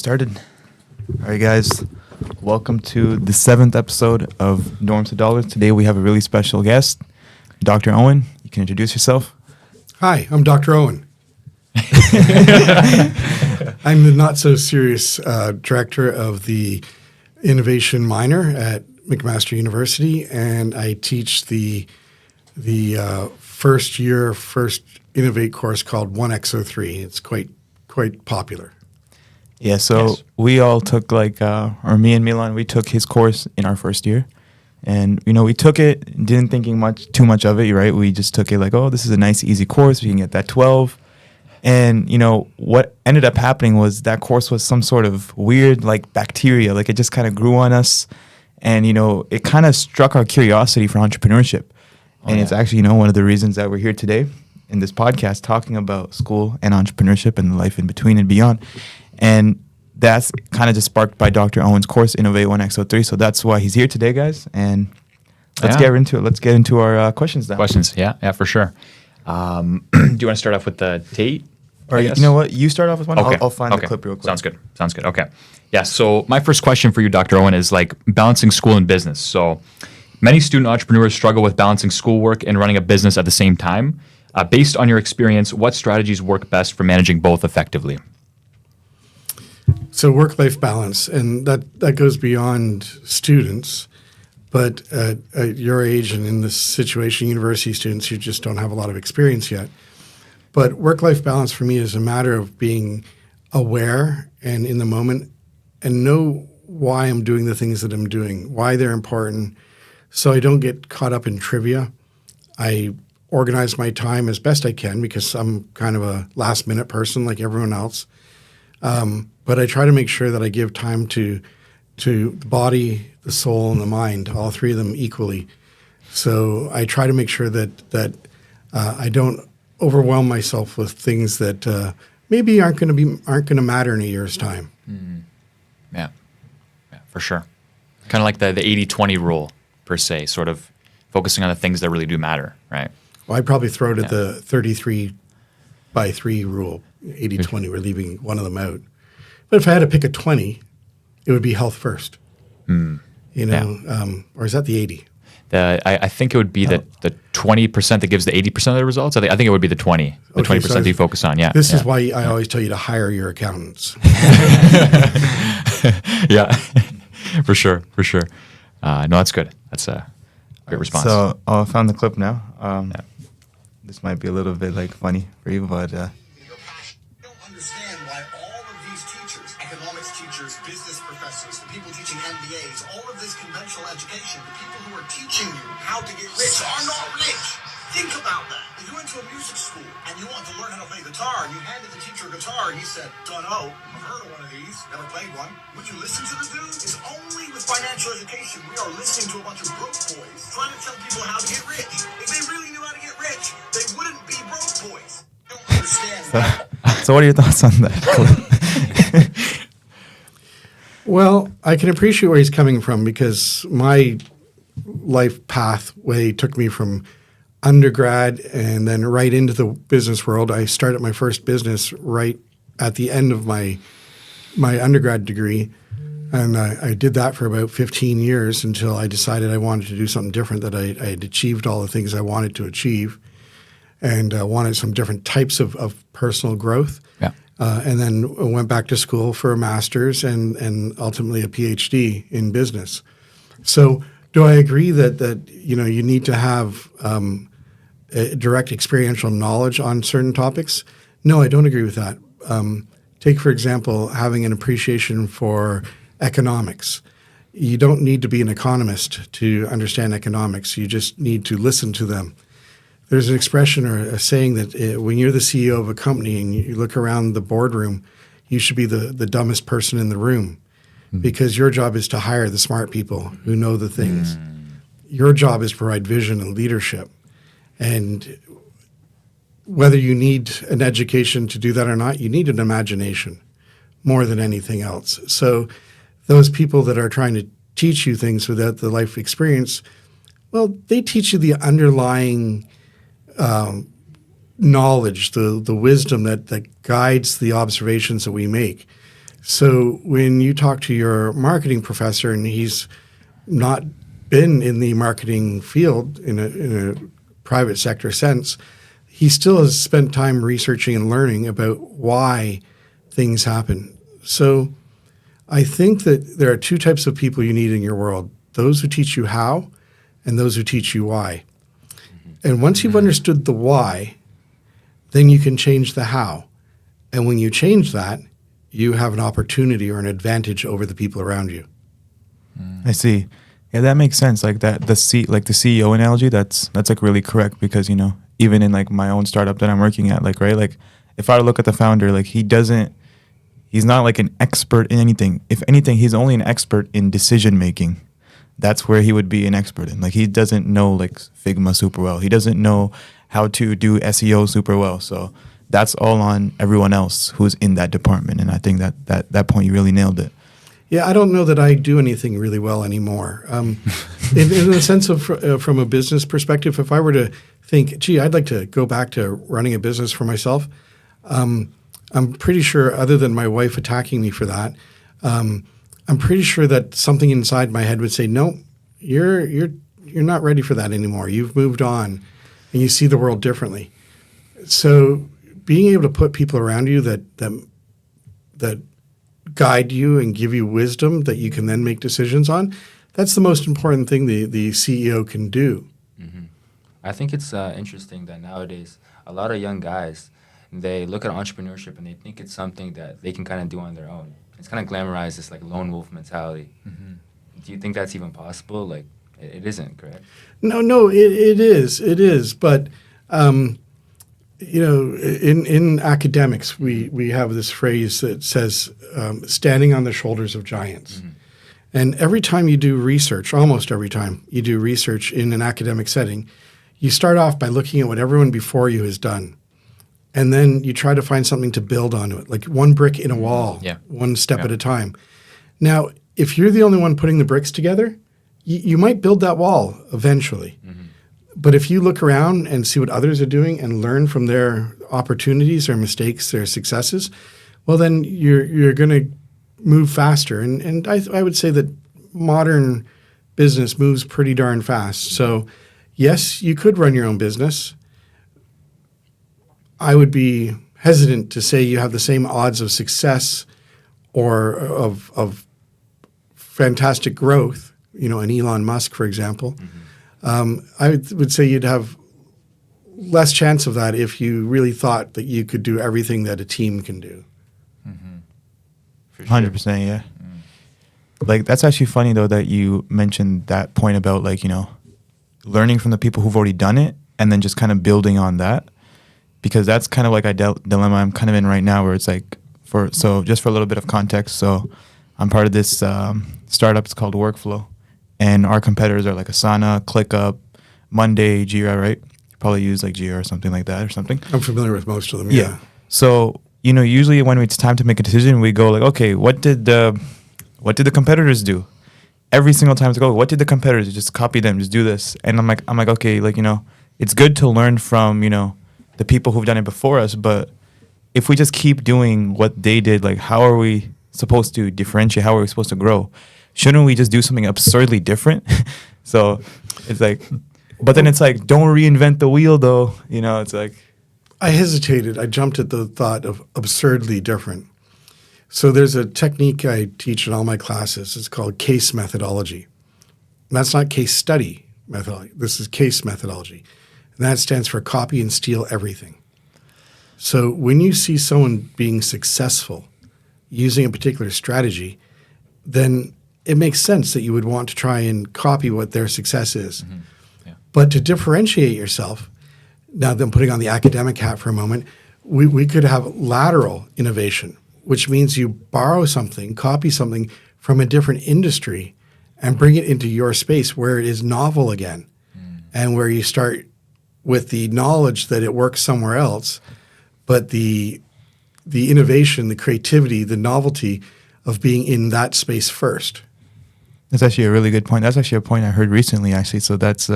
Started. All right, guys. Welcome to the 7th episode of Dorms to Dollars. Today we have a really special guest, Dr. Owen. You can introduce yourself. Hi, I'm Dr. Owen. I'm the not-so-serious director of the Innovation Minor at McMaster University, and I teach the first Innovate course called 1X03. It's quite popular. Yeah, so Yes. we all took or me and Milan, we took his course in our first year. And, we took it, didn't thinking too much of it, right? We just took it like, oh, this is a nice, easy course. We can get that 12. And, what ended up happening was that course was some sort of weird, bacteria. It just kind of grew on us. And, it kind of struck our curiosity for entrepreneurship. It's actually, one of the reasons that we're here today in this podcast talking about school and entrepreneurship and the life in between and beyond. And that's kind of just sparked by Dr. Owen's course, Innovate 1X03. So that's why he's here today, guys. And let's get into it. Let's get into our questions now. Questions, yeah, for sure. Do you want to start off with the Tate? Or you know what? You start off with one. Okay. I'll find the clip real quick. Sounds good. Okay. Yeah, so my first question for you, Dr. Owen, is balancing school and business. So many student entrepreneurs struggle with balancing schoolwork and running a business at the same time. Based on your experience, what strategies work best for managing both effectively? So work-life balance, and that goes beyond students, but at your age and in this situation, university students, you just don't have a lot of experience yet. But work-life balance for me is a matter of being aware and in the moment and know why I'm doing the things that I'm doing, why they're important, so I don't get caught up in trivia. I organize my time as best I can because I'm kind of a last-minute person like everyone else. But I try to make sure that I give time to the body, the soul, and the mind, all three of them equally. So I try to make sure that I don't overwhelm myself with things that maybe aren't going to matter in a year's time. Yeah, for sure. Kind of like the 80-20 rule, per se, sort of focusing on the things that really do matter, right? Well, I'd probably throw it at the 33 by 3 rule, 80-20. We're leaving one of them out. But if I had to pick a 20, it would be health first. Or is that the 80? I think it would be the 20% that gives the 80% of the results. I think it would be the 20, the 20% that you focus on. Yeah. This is why I always tell you to hire your accountants. Yeah, for sure. No, that's good. That's a great response. So I found the clip now. This might be a little bit funny for you, but don't understand why all of these teachers, economics teachers, business professors, the people teaching MBAs, all of this conventional education, the people who are teaching you how to get rich are not rich. Think about that. If you went to a music school and you want to learn how to play guitar and you handed the teacher a guitar and he said, don't know, I've heard of one of these, never played one, would you listen to the dude? It's only with financial education we are listening to a bunch of broke boys trying to tell people how to get rich. If they really knew how to get rich, they wouldn't be broke boys. Don't understand that. so what are your thoughts on that clip? Well, I can appreciate where he's coming from because my life pathway took me from undergrad and then right into the business world. I started my first business right at the end of my undergrad degree, and I did that for about 15 years until I decided I wanted to do something different, that I had achieved all the things I wanted to achieve and wanted some different types of personal growth. Yeah. And then went back to school for a master's and ultimately a PhD in business. So do I agree that you need to have direct experiential knowledge on certain topics? No, I don't agree with that. Take, for example, having an appreciation for economics. You don't need to be an economist to understand economics. You just need to listen to them. There's an expression or a saying that when you're the CEO of a company and you look around the boardroom, you should be the dumbest person in the room because your job is to hire the smart people who know the things. Your job is to provide vision and leadership. And whether you need an education to do that or not, you need an imagination more than anything else. So those people that are trying to teach you things without the life experience, well, they teach you the underlying knowledge, the wisdom that guides the observations that we make. So when you talk to your marketing professor and he's not been in the marketing field in a private sector sense, he still has spent time researching and learning about why things happen. So I think that there are two types of people you need in your world: those who teach you how and those who teach you why. And once you've understood the why, then you can change the how. And when you change that, you have an opportunity or an advantage over the people around you. I see. Yeah, that makes sense. Like that, the CEO analogy, that's like really correct, because, you know, even in like my own startup that I'm working at, like, right, like if I look at the founder, like he's not like an expert in anything. If anything, he's only an expert in decision making. That's where he would be an expert in. Like he doesn't know like Figma super well. He doesn't know how to do SEO super well. So that's all on everyone else who's in that department. And I think that point, you really nailed it. Yeah, I don't know that I do anything really well anymore. In the sense of from a business perspective, if I were to think, gee, I'd like to go back to running a business for myself, I'm pretty sure, other than my wife attacking me for that, I'm pretty sure that something inside my head would say, no, you're not ready for that anymore. You've moved on, and you see the world differently. So being able to put people around you that guide you and give you wisdom that you can then make decisions on, that's the most important thing the CEO can do. Mm-hmm. I think it's interesting that nowadays a lot of young guys, they look at entrepreneurship and they think it's something that they can kind of do on their own. It's kind of glamorized, this like lone wolf mentality. Mm-hmm. Do you think that's even possible? Like, it isn't, correct? No, it is. But you know, in academics, we have this phrase that says standing on the shoulders of giants. Mm-hmm. And every time you do research, almost every time you do research in an academic setting, you start off by looking at what everyone before you has done. And then you try to find something to build onto it, like one brick in a wall, one step at a time. Now, if you're the only one putting the bricks together, you might build that wall eventually. Mm-hmm. But if you look around and see what others are doing and learn from their opportunities, their mistakes, their successes, well, then you're going to move faster. And I would say that modern business moves pretty darn fast. So, yes, you could run your own business. I would be hesitant to say you have the same odds of success or of fantastic growth, you know, an Elon Musk, for example. Mm-hmm. I would say you'd have less chance of that if you really thought that you could do everything that a team can do. Mm-hmm. 100%, yeah. Like, that's actually funny, though, that you mentioned that point about, like, you know, learning from the people who've already done it and then just kind of building on that. Because that's kind of like a dilemma I'm kind of in right now, where it's like, just for a little bit of context, so I'm part of this startup. It's called Workflow, and our competitors are like Asana, ClickUp, Monday, Jira, right? You probably use like Jira or something like that or something. I'm familiar with most of them, yeah. So, you know, usually when it's time to make a decision, we go like, okay, what did the competitors do? Every single time to go, what did the competitors do? Just copy them, just do this. And I'm like, okay, like, you know, it's good to learn from, you know, the people who've done it before us, but if we just keep doing what they did, like, how are we supposed to differentiate? How are we supposed to grow? Shouldn't we just do something absurdly different? So it's like, but then it's like, don't reinvent the wheel, though. You know, it's like. I hesitated. I jumped at the thought of absurdly different. So there's a technique I teach in all my classes. It's called case methodology. And that's not case study methodology. This is case methodology. And that stands for copy and steal everything. So when you see someone being successful using a particular strategy, then it makes sense that you would want to try and copy what their success is. Mm-hmm. Yeah. But to differentiate yourself, now that I'm putting on the academic hat for a moment, we could have lateral innovation, which means you borrow something, copy something from a different industry and bring it into your space where it is novel again, and where you start with the knowledge that it works somewhere else, but the innovation, the creativity, the novelty of being in that space first. That's actually a really good point. That's actually a point I heard recently, actually. So that's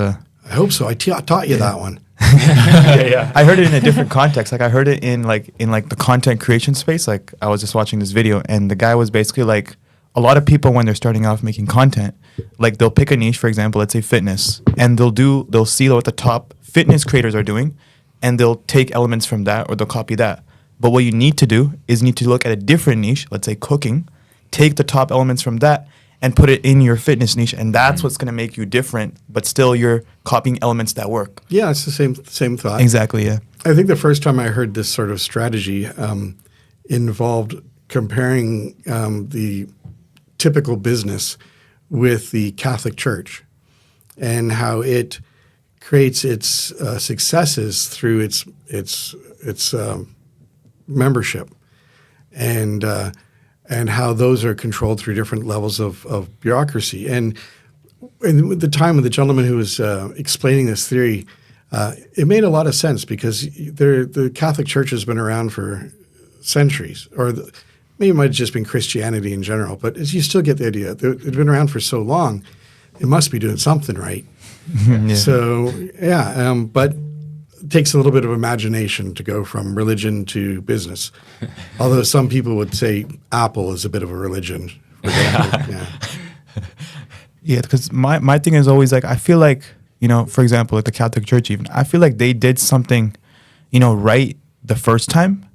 I hope so. I taught you that one. Yeah. I heard it in a different context. Like I heard it in the content creation space. Like I was just watching this video, and the guy was basically like, a lot of people when they're starting off making content, like they'll pick a niche, for example, let's say fitness, and they'll see what the top fitness creators are doing, and they'll take elements from that or they'll copy that. But what you need to do is you need to look at a different niche, let's say cooking, take the top elements from that and put it in your fitness niche, and that's what's going to make you different, but still you're copying elements that work. Yeah, it's the same thought. Exactly, yeah. I think the first time I heard this sort of strategy involved comparing the typical business with the Catholic Church and how it creates its successes through its membership, and how those are controlled through different levels of bureaucracy. And at the time of the gentleman who was explaining this theory, it made a lot of sense because the Catholic Church has been around for centuries, or maybe it might have just been Christianity in general, but as you still get the idea, it's been around for so long, it must be doing something right. Yeah. So, but it takes a little bit of imagination to go from religion to business. Although some people would say Apple is a bit of a religion. Yeah. Yeah, because my thing is always like, I feel like, for example, like the Catholic Church even, I feel like they did something, right the first time,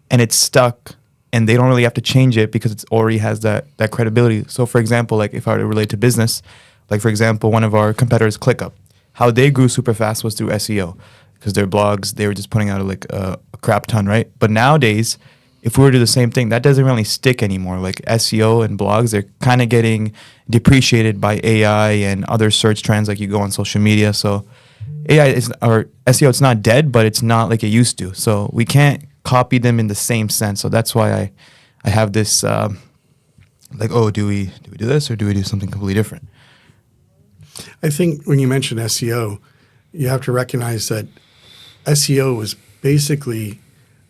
and it's stuck, and they don't really have to change it because it already has that credibility. So, for example, like if I were to relate to business, like for example, one of our competitors, ClickUp, how they grew super fast was through SEO, because their blogs, they were just putting out like a crap ton, right? But nowadays, if we were to do the same thing, that doesn't really stick anymore. Like SEO and blogs, they're kind of getting depreciated by AI and other search trends, like you go on social media. So or SEO, it's not dead, but it's not like it used to. So we can't copy them in the same sense. So that's why I have this do we do this or do we do something completely different? I think when you mention SEO, you have to recognize that SEO was basically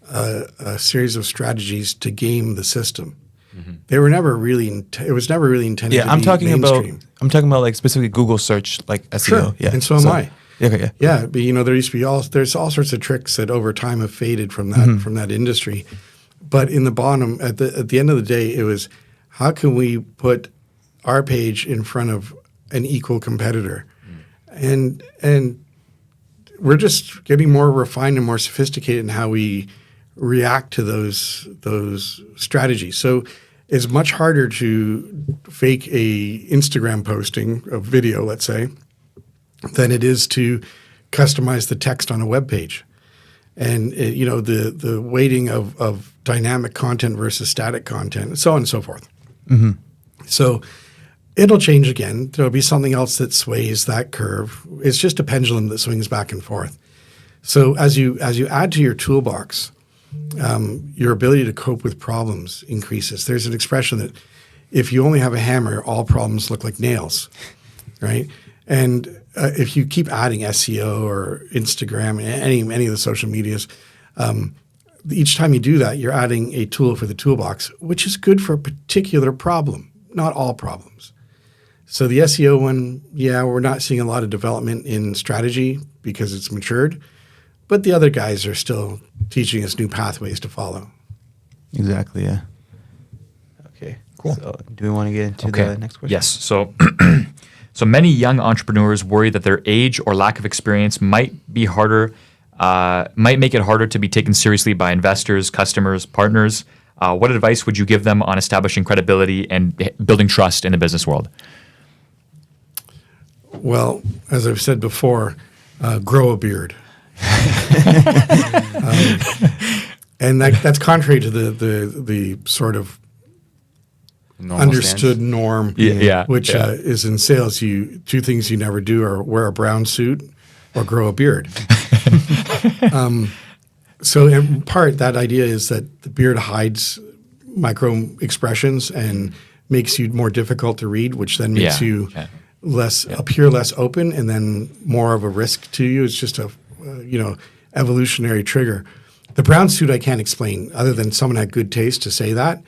a series of strategies to game the system. Mm-hmm. They were never really. It was never really intended. Yeah, to I'm be talking mainstream. about like specifically Google search, like SEO. Sure. Yeah, and so am I. Okay, Yeah, but there used to be there's all sorts of tricks that over time have faded from that Mm-hmm. industry. But in the bottom, at the end of the day, it was how can we put our page in front of an equal competitor, and we're just getting more refined and more sophisticated in how we react to those strategies. So it's much harder to fake a Instagram posting of video, let's say, than it is to customize the text on a web page. And the weighting of dynamic content versus static content, and so on and so forth. Mm-hmm. So it'll change again. There'll be something else that sways that curve. It's just a pendulum that swings back and forth. So as you add to your toolbox, your ability to cope with problems increases. There's an expression that if you only have a hammer, all problems look like nails, right? And if you keep adding SEO or Instagram, any of the social medias, each time you do that, you're adding a tool for the toolbox, which is good for a particular problem, not all problems. So the SEO one, we're not seeing a lot of development in strategy because it's matured, but the other guys are still teaching us new pathways to follow. Exactly, yeah. Okay, cool. So do we want to get into the next question? Yes. So, so many young entrepreneurs worry that their age or lack of experience might make it harder to be taken seriously by investors, customers, partners. What advice would you give them on establishing credibility and building trust in the business world? Well, as I've said before, grow a beard. And that's contrary to the sort of Normal understood stance. norm, which is in sales. Two things you never do are wear a brown suit or grow a beard. So in part, that idea is that the beard hides micro expressions and makes you more difficult to read, which then makes you appear less open and then more of a risk to you. It's just a evolutionary trigger. The brown suit I can't explain other than someone had good taste to say that.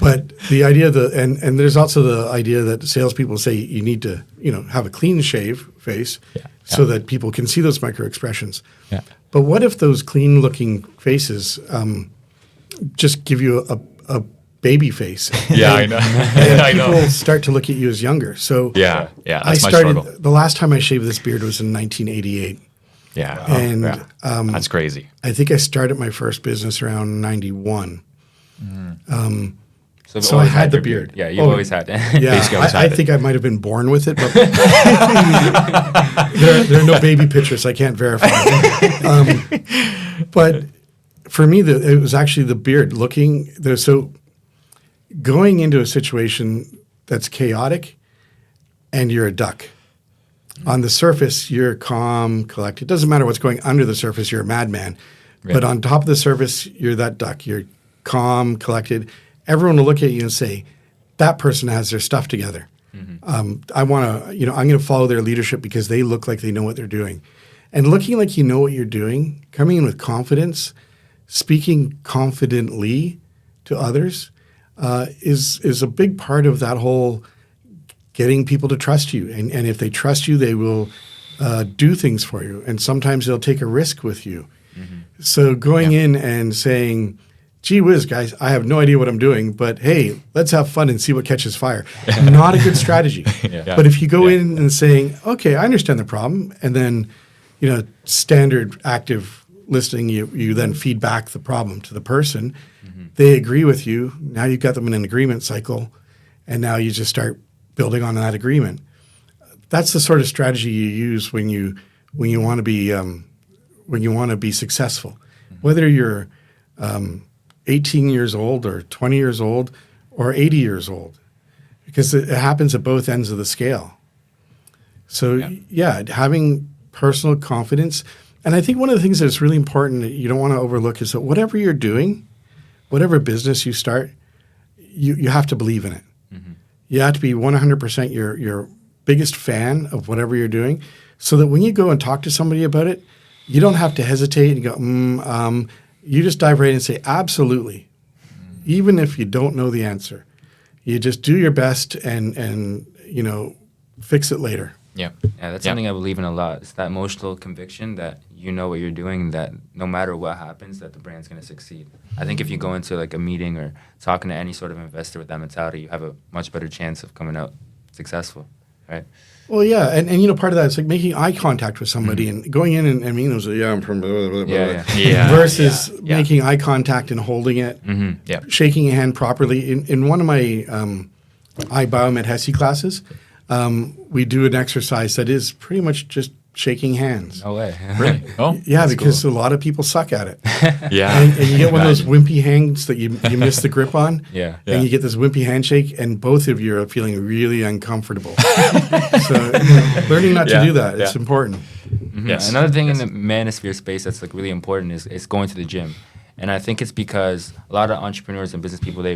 But the idea and there's also the idea that salespeople say you need to, have a clean shave face so that people can see those micro expressions. Yeah. But what if those clean looking faces just give you a baby face? Yeah, I know. And I know. people start to look at you as younger. So Yeah, that's I my started, struggle. the last time I shaved this beard was in 1988. Yeah. And That's crazy. I think I started my first business around 91. So, you've So I always had the your beard. Yeah, you've always had it. Yeah, Basically, always I had it. think I might have been born with it, but there are no baby pictures. I can't verify. But for me, it was actually the beard looking there. So going into a situation that's chaotic and you're a duck. On the surface, you're calm, collected. It doesn't matter what's going under the surface, you're a madman. Right. But on top of the surface, you're that duck. You're calm, collected. Everyone will look at you and say, that person has their stuff together. I want to, I'm going to follow their leadership because they look like they know what they're doing. And looking like you know what you're doing, coming in with confidence, speaking confidently to others is a big part of that whole getting people to trust you. And if they trust you, they will do things for you. And sometimes they'll take a risk with you. So going in and saying, gee whiz, guys, I have no idea what I'm doing, but hey, let's have fun and see what catches fire. Not a good strategy. But if you go in and saying, okay, I understand the problem, and then, standard active listening, you then feed back the problem to the person. They agree with you. Now you've got them in an agreement cycle, and now you just start building on that agreement. That's the sort of strategy you use when you want to be successful, whether you're 18 years old or 20 years old or 80 years old, because it happens at both ends of the scale. So having personal confidence. And I think one of the things that's really important that you don't want to overlook is that whatever you're doing, whatever business you start, you have to believe in it. You have to be 100% your biggest fan of whatever you're doing, so that when you go and talk to somebody about it, you don't have to hesitate and go, you just dive right in and say, absolutely. Even if you don't know the answer, you just do your best and fix it later. Yeah. Yeah, that's something I believe in a lot. It's that emotional conviction that you know what you're doing, that no matter what happens, that the brand's going to succeed. I think if you go into like a meeting or talking to any sort of investor with that mentality, you have a much better chance of coming out successful, right? Well, yeah, and part of that is like making eye contact with somebody and going in and meeting them, say, I'm from blah, blah, blah, blah, Yeah. versus making eye contact and holding it, Yeah. shaking a hand properly. In one of my iBiomed HESI classes, we do an exercise that is pretty much just shaking hands. No way. Really? Oh, Yeah, that's because cool. a lot of people suck at it. Yeah. And you get one of those wimpy hands that you miss the grip on. Yeah. And you get this wimpy handshake, and both of you are feeling really uncomfortable. So learning not to do that, it's important. Yes. Another thing in the manosphere space that's like really important is going to the gym. And I think it's because a lot of entrepreneurs and business people, but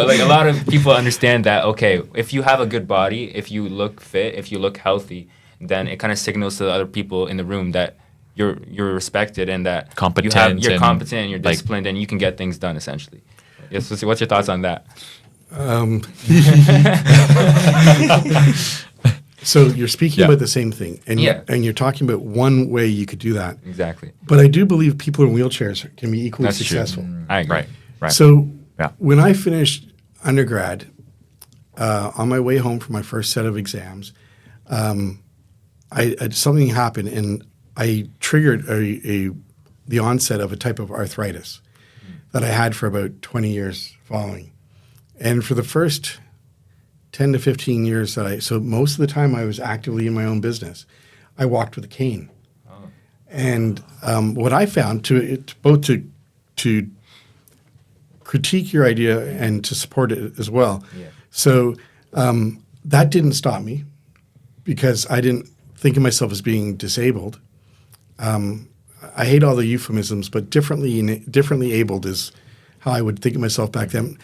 like a lot of people understand that, okay, if you have a good body, if you look fit, if you look healthy, then it kind of signals to the other people in the room that you're respected and that Competent you're and, competent and you're like- disciplined and you can get things done essentially. Yes, so what's your thoughts on that? So you're speaking Yeah. about the same thing, and Yeah. and you're talking about one way you could do that. Exactly. But I do believe people in wheelchairs can be equally That's true. successful. I agree. Right. So Yeah. when I finished undergrad, on my way home from my first set of exams, something happened, and I triggered the onset of a type of arthritis that I had for about 20 years following. And for the first 10 to 15 years so most of the time I was actively in my own business, I walked with a cane. And what I found both to critique your idea and to support it as well. Yeah. So that didn't stop me because I didn't think of myself as being disabled. I hate all the euphemisms, but differently abled is how I would think of myself back then.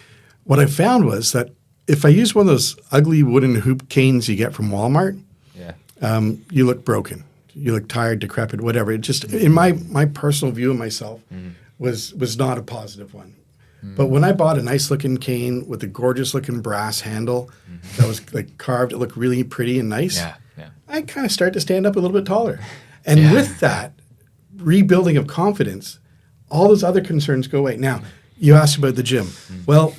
What I found was that if I used one of those ugly wooden hoop canes you get from Walmart, Yeah. you look broken. you look tired, decrepit, whatever. It just, in my personal view of myself, was not a positive one. But when I bought a nice looking cane with a gorgeous looking brass handle that was like carved, it looked really pretty and nice. Yeah, yeah. I kind of started to stand up a little bit taller. And with that rebuilding of confidence, all those other concerns go away. Now, you asked about the gym. Well,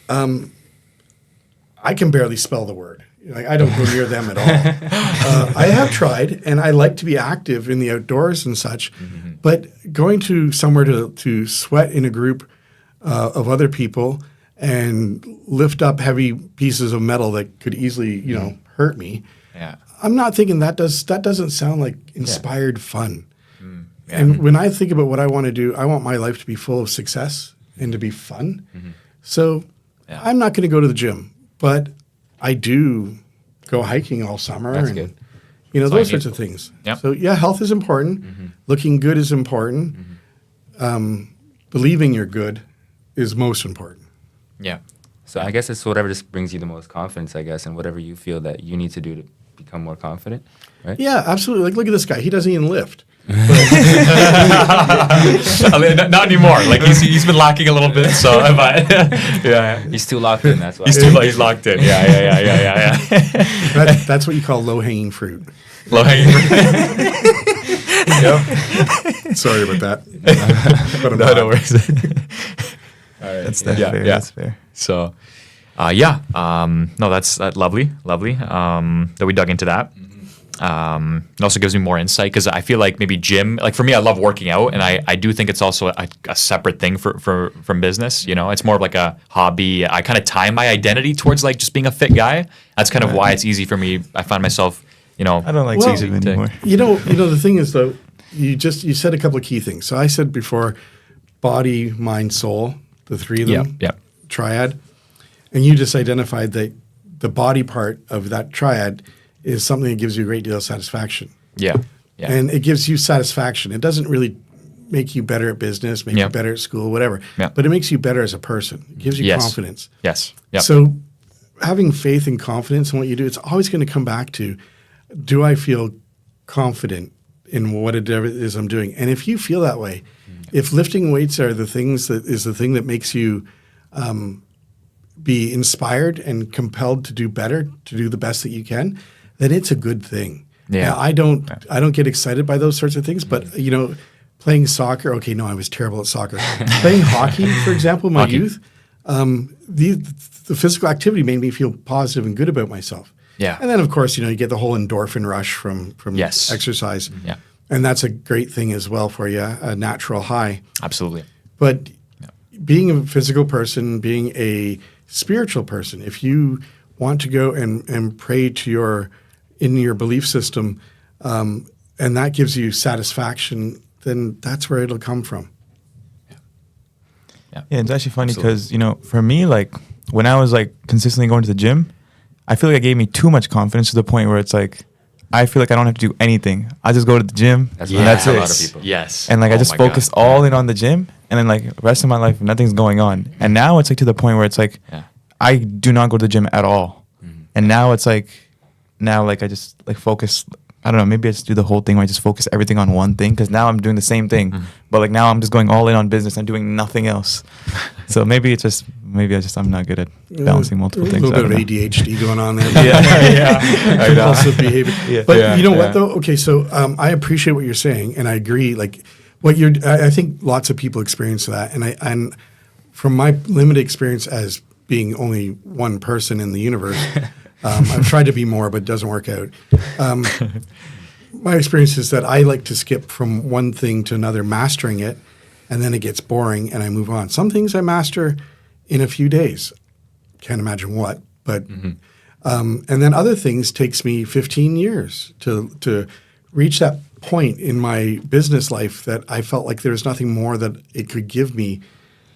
I can barely spell the word. Like, I don't go near them at all. I have tried, and I like to be active in the outdoors and such, but going to somewhere to sweat in a group of other people and lift up heavy pieces of metal that could easily, hurt me. Yeah. I'm not thinking that doesn't sound like inspired fun. And when I think about what I want to do, I want my life to be full of success and to be fun. So I'm not going to go to the gym, but I do go hiking all summer. That's and, good. Those sorts of things. Yep. So health is important. Looking good is important. Believing you're good is most important. Yeah. So I guess it's whatever just brings you the most confidence, I guess, and whatever you feel that you need to do to become more confident, right? Yeah, absolutely. Like, look at this guy. He doesn't even lift. Not anymore. Like he's been lacking a little bit. So, but yeah, He's too locked in, that's why. he's locked in. Yeah. That's what you call low-hanging fruit. Low hanging. Sorry about that. But I'm not. No worries. That's Yeah, fair. yeah. That's fair. So, no, that's lovely, that we dug into that. It also gives me more insight because I feel like maybe gym, like for me, I love working out, and I do think it's also a separate thing from business. It's more of like a hobby. I kind of tie my identity towards like just being a fit guy. That's kind of why it's easy for me. I find myself, I don't like Well, gym anymore. The thing is though, you said a couple of key things. So I said before, body, mind, soul, the three of them, triad, and you just identified that the body part of that triad is something that gives you a great deal of satisfaction. Yeah. And it gives you satisfaction. It doesn't really make you better at business, make you better at school, whatever. Yeah. But it makes you better as a person. It gives you confidence. Yes. Yep. So having faith and confidence in what you do, it's always going to come back to, do I feel confident in what it is I'm doing? And if you feel that way, if lifting weights are the thing that makes you be inspired and compelled to do better, to do the best that you can, then it's a good thing. Yeah. Now, I don't get excited by those sorts of things, but playing soccer. Okay, no, I was terrible at soccer. Playing hockey, for example, in my youth, the physical activity made me feel positive and good about myself. Yeah. And then, of course, you get the whole endorphin rush from exercise. Yeah. And that's a great thing as well for you, a natural high. Absolutely. But being a physical person, being a spiritual person, if you want to go and pray to in your belief system, and that gives you satisfaction, then that's where it'll come from. Yeah, it's actually funny because, for me, like, when I was, like, consistently going to the gym, I feel like it gave me too much confidence to the point where it's like, I feel like I don't have to do anything. I just go to the gym, That's and what that's a it. lot of people. Yes. And, like, I Oh just my focused God. all in on the gym, and then, like, the rest of my life, nothing's going on. And now it's, like, to the point where it's like, I do not go to the gym at all. And now it's like, I just, like, focus. I don't know, maybe I just do the whole thing where I just focus everything on one thing, because now I'm doing the same thing. But, like, now I'm just going all in on business and doing nothing else. So maybe I'm not good at balancing multiple things. A little bit I of don't know. ADHD going on there. I know. Compulsive behavior. Yeah. But Yeah. you know what, though? Okay, so I appreciate what you're saying, and I agree. Like, I think lots of people experience that. And from my limited experience as being only one person in the universe, I've tried to be more, but it doesn't work out. My experience is that I like to skip from one thing to another, mastering it, and then it gets boring, and I move on. Some things I master in a few days. Can't imagine what, but and then other things takes me 15 years to reach that point in my business life that I felt like there was nothing more that it could give me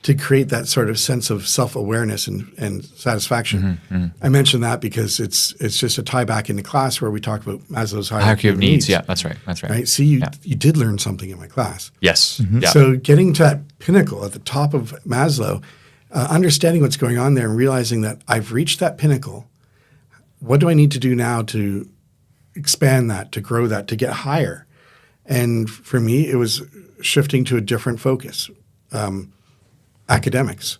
to create that sort of sense of self-awareness and satisfaction. I mention that because it's just a tie back into class where we talk about Maslow's hierarchy of needs. Yeah, that's right. Right. See, you did learn something in my class. Yes. Yeah. So getting to that pinnacle at the top of Maslow, understanding what's going on there and realizing that I've reached that pinnacle. What do I need to do now to expand that, to grow that, to get higher. And for me, it was shifting to a different focus, academics.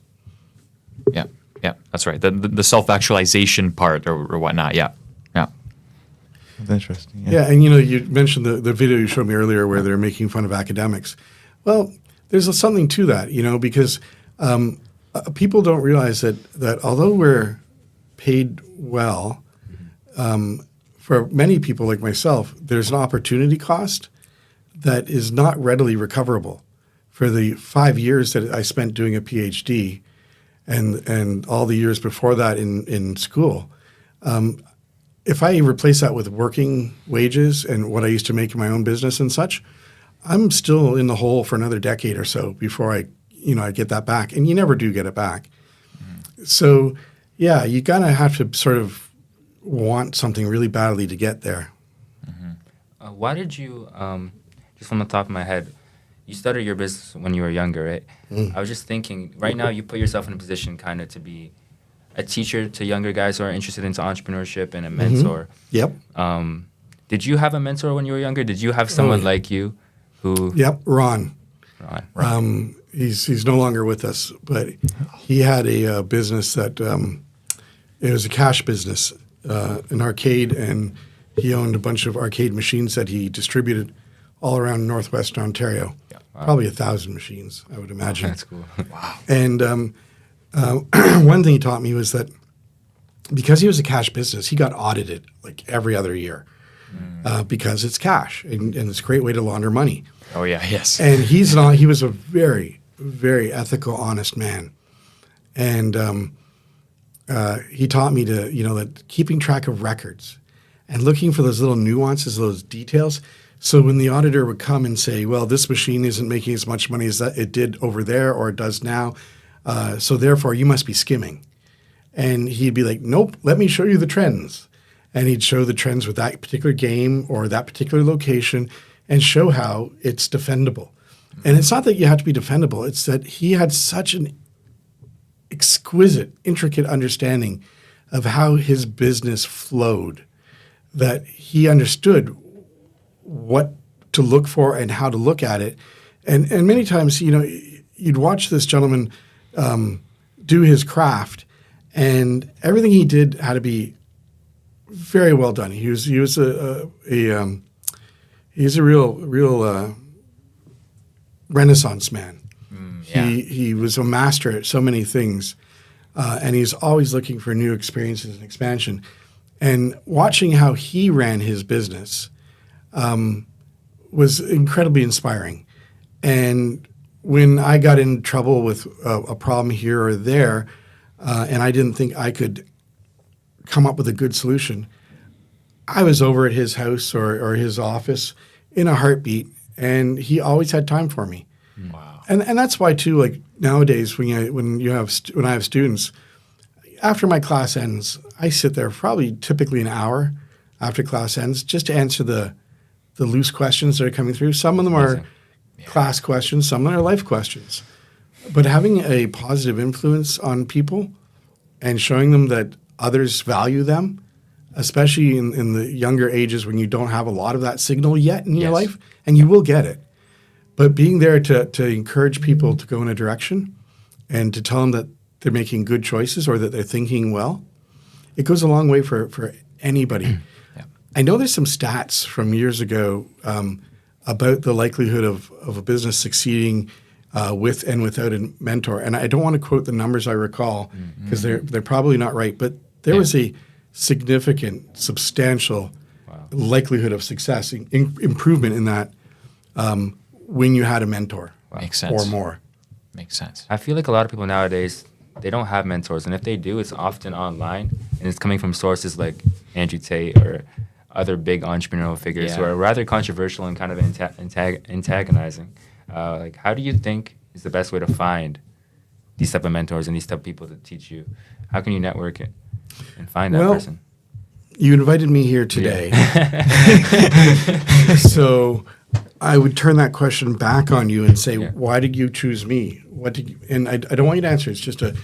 Yeah, yeah, that's right. The self-actualization part or whatnot. Yeah, yeah. That's interesting. Yeah, and you mentioned the video you showed me earlier where they're making fun of academics. Well, there's something to that, because people don't realize that although we're paid well, for many people like myself, there's an opportunity cost that is not readily recoverable. For the 5 years that I spent doing a PhD and all the years before that in school, if I replace that with working wages and what I used to make in my own business and such, I'm still in the hole for another decade or so before I get that back. And you never do get it back. Mm-hmm. So, yeah, you kind of have to sort of want something really badly to get there. Mm-hmm. Why did you, just from the top of my head, you started your business when you were younger, right? Mm. I was just thinking, right now you put yourself in a position kind of to be a teacher to younger guys who are interested into entrepreneurship and a mentor. Mm-hmm. Yep. Did you have a mentor when you were younger? Did you have someone like you who? Yep, Ron. Ron. He's no longer with us, but he had a business that it was a cash business, an arcade, and he owned a bunch of arcade machines that he distributed all around Northwestern Ontario. Yeah. Wow. Probably 1,000 machines, I would imagine. Oh, that's cool. Wow. And one thing he taught me was that because he was a cash business, he got audited like every other year because it's cash and it's a great way to launder money. Oh yeah, yes. And he was a very, very ethical, honest man. And he taught me to, that keeping track of records and looking for those little nuances, those details. So when the auditor would come and say, well, this machine isn't making as much money as that it did over there or it does now, so therefore you must be skimming. And he'd be like, nope, let me show you the trends. And he'd show the trends with that particular game or that particular location and show how it's defendable. And it's not that you have to be defendable. It's that he had such an exquisite, intricate understanding of how his business flowed that he understood what to look for and how to look at it. And many times, you'd watch this gentleman do his craft, and everything he did had to be very well done. He was a real Renaissance man. Yeah. He was a master at so many things, and he's always looking for new experiences and expansion. And watching how he ran his business was incredibly inspiring. And when I got in trouble with a problem here or there, and I didn't think I could come up with a good solution, I was over at his house or his office in a heartbeat, and he always had time for me. Wow. And that's why too, like nowadays when I have students, after my class ends, I sit there probably typically an hour after class ends just to answer the loose questions that are coming through. Some of them are class questions, some of them are life questions. But having a positive influence on people and showing them that others value them, especially in the younger ages when you don't have a lot of that signal yet in your life, and you will get it. But being there to encourage people to go in a direction and to tell them that they're making good choices or that they're thinking well, it goes a long way for anybody. Yeah. I know there's some stats from years ago about the likelihood of a business succeeding with and without a mentor. And I don't want to quote the numbers I recall because they're probably not right, but there was a significant, substantial likelihood of success, improvement in that when you had a mentor. Makes sense. Or more. Makes sense. I feel like a lot of people nowadays, they don't have mentors. And if they do, it's often online. And it's coming from sources like Andrew Tate or other big entrepreneurial figures who are rather controversial and kind of antagonizing. Like, how do you think is the best way to find these type of mentors and these type of people to teach you? How can you network it and find that person? You invited me here today. So I would turn that question back on you and say, why did you choose me? And I don't want you to answer. It's just a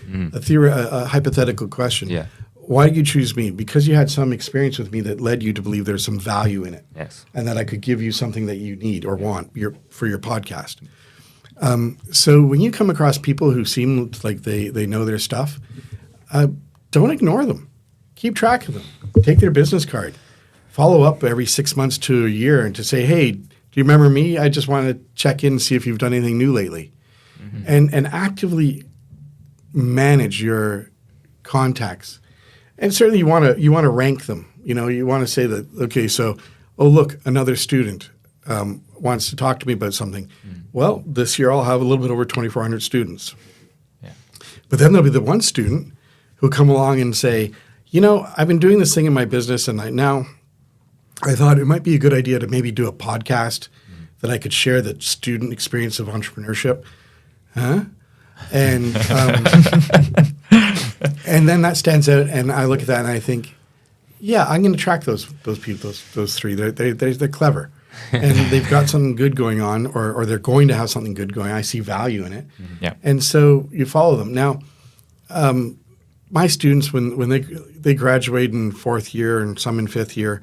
hypothetical question. Yeah. why did you choose me? Because you had some experience with me that led you to believe there's some value in it. Yes. And that I could give you something that you need or want for your podcast. So when you come across people who seem like they know their stuff, don't ignore them. Keep track of them. Take their business card. Follow up every 6 months to a year and to say, hey, do you remember me? I just want to check in and see if you've done anything new lately. And actively manage your contacts. And certainly you want to rank them. You know, you want to say that, okay, so, oh, look, another student wants to talk to me about something. Well, this year I'll have a little bit over 2,400 students. Yeah. But then there'll be the one student who'll come along and say, you know, I've been doing this thing in my business, and I thought it might be a good idea to maybe do a podcast that I could share the student experience of entrepreneurship. Huh? And and then that stands out, and I look at that and I think, yeah, I'm going to track those people, those three. They're clever, and they've got something good going on, or they're going to have something good going. I see value in it, Yeah. and so you follow them. Now, my students, when they graduate in 4th year and some in 5th year,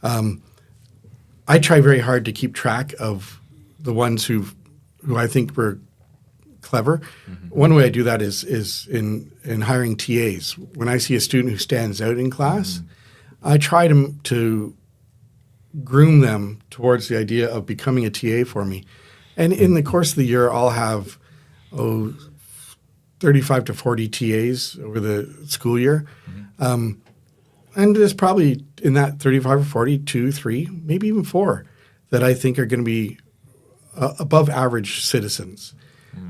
I try very hard to keep track of the ones who I think were clever. One way I do that is in hiring TAs. When I see a student who stands out in class, I try to groom them towards the idea of becoming a TA for me. And in the course of the year, I'll have 35 to 40 TAs over the school year. And there's probably in that 35 or 40, 2, 3, maybe even 4 that I think are going to be above average citizens.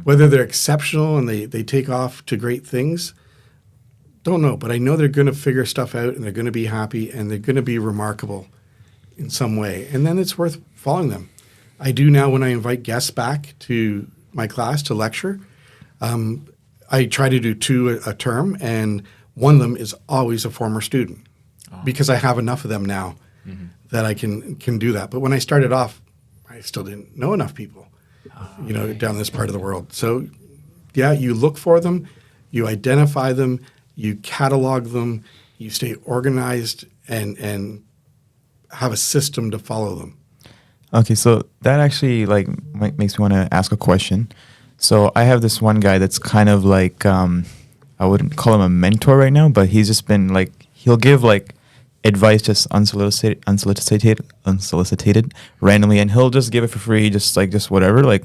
Whether they're exceptional and they take off to great things, don't know. But I know they're going to figure stuff out, and they're going to be happy, and they're going to be remarkable in some way. And then it's worth following them. I do now when I invite guests back to my class to lecture. I try to do 2 a term, and one of them is always a former student because I have enough of them now that I can do that. But when I started off, I still didn't know enough people, down this part of the world. So, yeah, you look for them, you identify them, you catalog them, you stay organized, and have a system to follow them. Okay, so that actually makes me want to ask a question. So I have this one guy that's kind of like I wouldn't call him a mentor right now, but he's just been he'll give advice just unsolicited randomly, and he'll just give it for free, just whatever,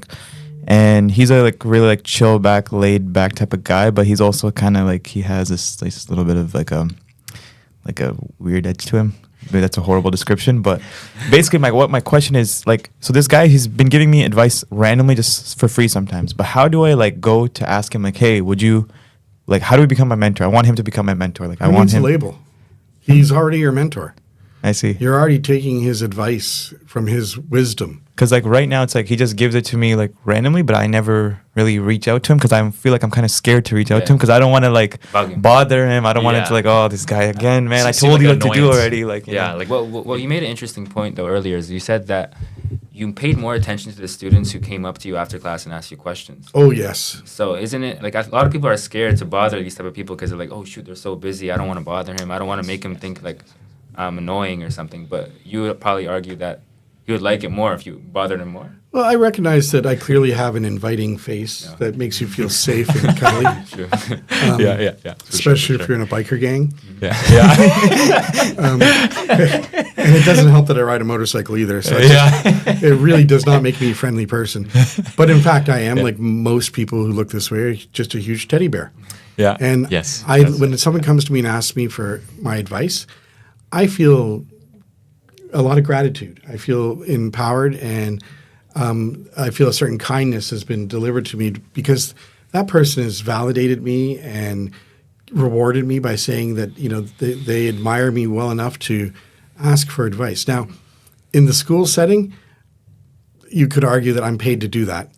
and he's a really chill back, laid back type of guy, but he's also kind of he has this little bit of a weird edge to him. Maybe that's a horrible description, but basically my question is so this guy, he's been giving me advice randomly just for free sometimes, but how do I go to ask him hey, would you how do we become my mentor? I want him to become my mentor. I want him. Label. He's already your mentor. I see. You're already taking his advice from his wisdom. Because right now it's he just gives it to me randomly, but I never really reach out to him because I feel I'm kind of scared to reach out to him because I don't want to bother him. I don't want it to oh, this guy again, man. I told you what to do already. Well, you made an interesting point though earlier. Is you said that you paid more attention to the students who came up to you after class and asked you questions. Oh yes. So isn't it a lot of people are scared to bother these type of people because they're oh shoot, they're so busy. I don't want to bother him. I don't want to make him think I'm annoying or something. But you would probably argue that he would like it more if you bothered him more. Well, I recognize that I clearly have an inviting face that makes you feel safe and cuddly. True. Yeah. Especially if you're in a biker gang. Yeah. And it doesn't help that I ride a motorcycle either. So it really does not make me a friendly person. But in fact, I am like most people who look this way, just a huge teddy bear. Yeah. And yes. When someone comes to me and asks me for my advice, I feel a lot of gratitude. I feel empowered, and I feel a certain kindness has been delivered to me because that person has validated me and rewarded me by saying that they admire me well enough to ask for advice. Now, in the school setting, you could argue that I'm paid to do that,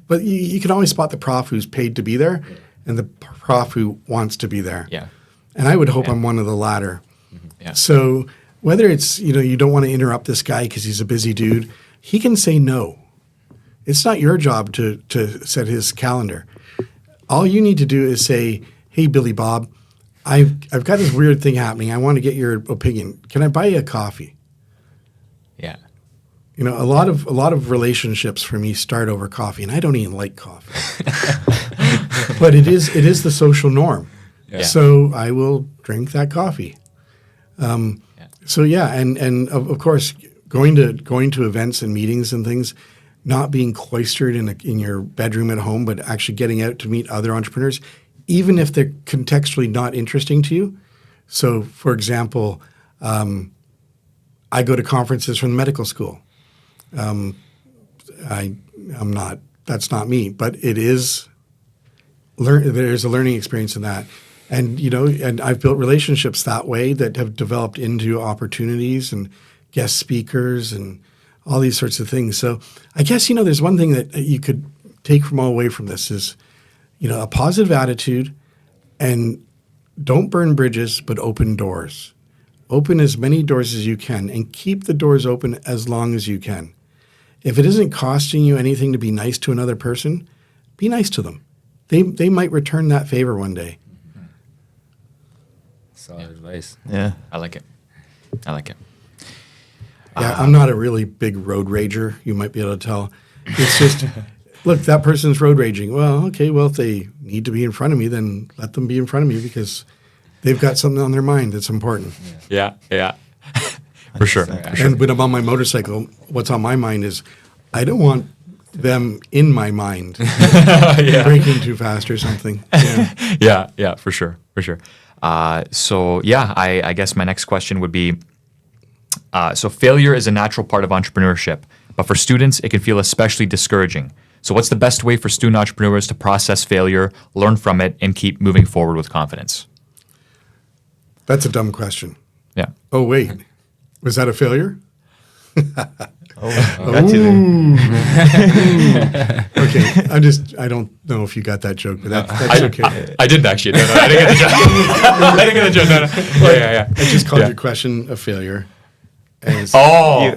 but you can always spot the prof who's paid to be there and the prof who wants to be there. Yeah. And I would hope I'm one of the latter. Yeah. So whether it's, you don't want to interrupt this guy because he's a busy dude, he can say no. It's not your job to set his calendar. All you need to do is say, hey, Billy Bob, I've got this weird thing happening. I want to get your opinion. Can I buy you a coffee? Yeah. You know, a lot of relationships for me start over coffee, and I don't even like coffee. But it is the social norm. Yeah. So I will drink that coffee. So yeah, and of course, going to events and meetings and things, not being cloistered in your bedroom at home, but actually getting out to meet other entrepreneurs, even if they're contextually not interesting to you. So, for example, I go to conferences from the medical school. I'm not. That's not me, but it is. There's a learning experience in that, and and I've built relationships that way that have developed into opportunities and guest speakers and all these sorts of things. So I guess there's one thing that you could take away from this is, a positive attitude, and don't burn bridges, but open doors. Open as many doors as you can, and keep the doors open as long as you can. If it isn't costing you anything to be nice to another person, be nice to them. They might return that favor one day. Solid advice. Yeah. I like it. Yeah, I'm not a really big road rager. You might be able to tell. It's just, look, that person's road raging. Well, okay, if they need to be in front of me, then let them be in front of me because they've got something on their mind that's important. Yeah. For sure. And when I'm on my motorcycle, what's on my mind is I don't want them in my mind braking too fast or something. Yeah. Yeah, for sure. So yeah, I guess my next question would be, so failure is a natural part of entrepreneurship, but for students, it can feel especially discouraging. So what's the best way for student entrepreneurs to process failure, learn from it, and keep moving forward with confidence? That's a dumb question. Yeah. Oh, wait. Was that a failure? Got you there. Okay. I don't know if you got that joke, but that's okay. I didn't actually. No, I didn't get the joke. I didn't get the joke. No. Yeah. I just called your question a failure. As, Oh.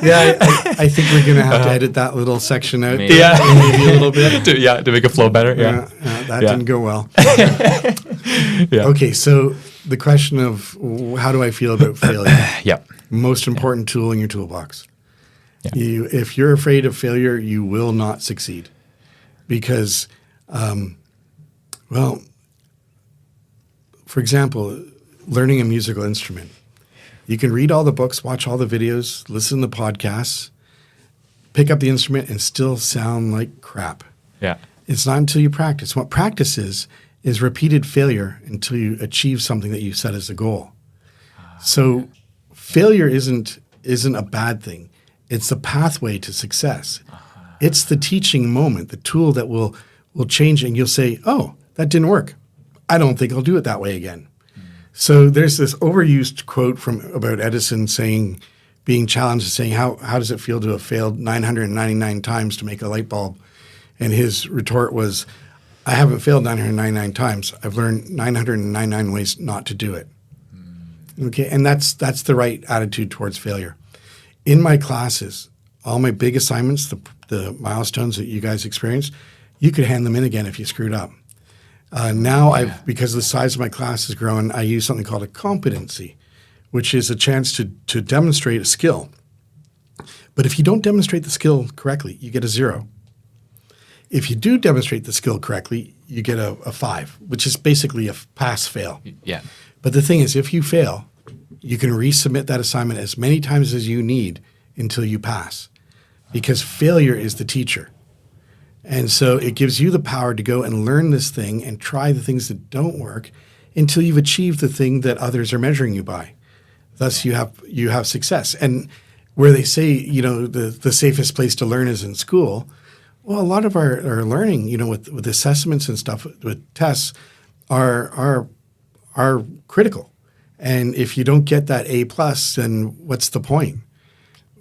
yeah, I think we're going to have to edit that little section out. Maybe. Yeah. Maybe a little bit. to make it flow better. Yeah. That Yeah. didn't go well. Yeah. Okay, so the question of how do I feel about failure? Yeah. Most important tool in your toolbox. Yeah. If you're afraid of failure, you will not succeed because, for example, learning a musical instrument. You can read all the books, watch all the videos, listen to podcasts, pick up the instrument, and still sound like crap. Yeah. It's not until you practice. What practice is repeated failure until you achieve something that you set as a goal. So failure isn't a bad thing. It's the pathway to success. It's the teaching moment, the tool that will change, and you'll say, oh, that didn't work. I don't think I'll do it that way again. So there's this overused quote about Edison being challenged and saying, how does it feel to have failed 999 times to make a light bulb? And his retort was, I haven't failed 999 times. I've learned 999 ways not to do it. Okay, and that's the right attitude towards failure. In my classes, all my big assignments, the milestones that you guys experienced, you could hand them in again if you screwed up. Now, because the size of my class has grown, I use something called a competency, which is a chance to demonstrate a skill. But if you don't demonstrate the skill correctly, you get a 0. If you do demonstrate the skill correctly, you get a 5, which is basically a pass-fail. Yeah. But the thing is, if you fail, you can resubmit that assignment as many times as you need until you pass, because failure is the teacher. And so it gives you the power to go and learn this thing and try the things that don't work until you've achieved the thing that others are measuring you by. Thus, you have success. And where they say, the safest place to learn is in school, well, a lot of our learning, with assessments and stuff, with tests, are critical. And if you don't get that A+, then what's the point?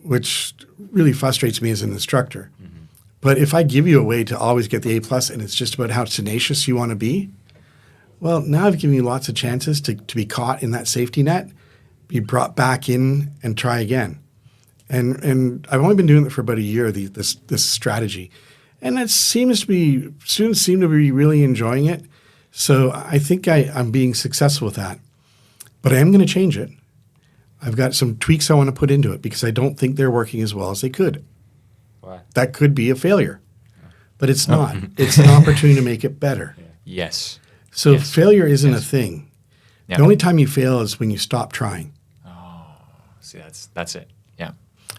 Which really frustrates me as an instructor. But if I give you a way to always get the A+ and it's just about how tenacious you want to be, well, now I've given you lots of chances to be caught in that safety net, be brought back in and try again. And I've only been doing it for about a year, this strategy. And it seems to be, students seem to be really enjoying it. So I think I'm being successful with that. But I am going to change it. I've got some tweaks I want to put into it because I don't think they're working as well as they could. Why? That could be a failure. But it's not. It's an opportunity to make it better. Yes. So Yes. failure isn't a thing. Yeah. The only time you fail is when you stop trying. See, that's it. Yeah.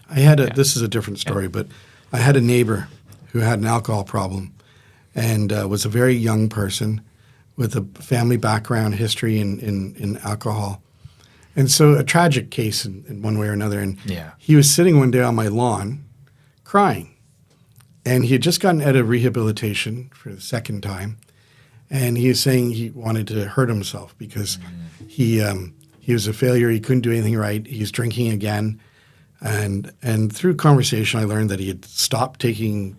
I had this is a different story, but I had a neighbor who had an alcohol problem and was a very young person with a family background history in alcohol. And so a tragic case in one way or another. And Yeah. he was sitting one day on my lawn crying. And he had just gotten out of rehabilitation for the second time. And he was saying he wanted to hurt himself because he was a failure. He couldn't do anything right. He's drinking again. And through conversation, I learned that he had stopped taking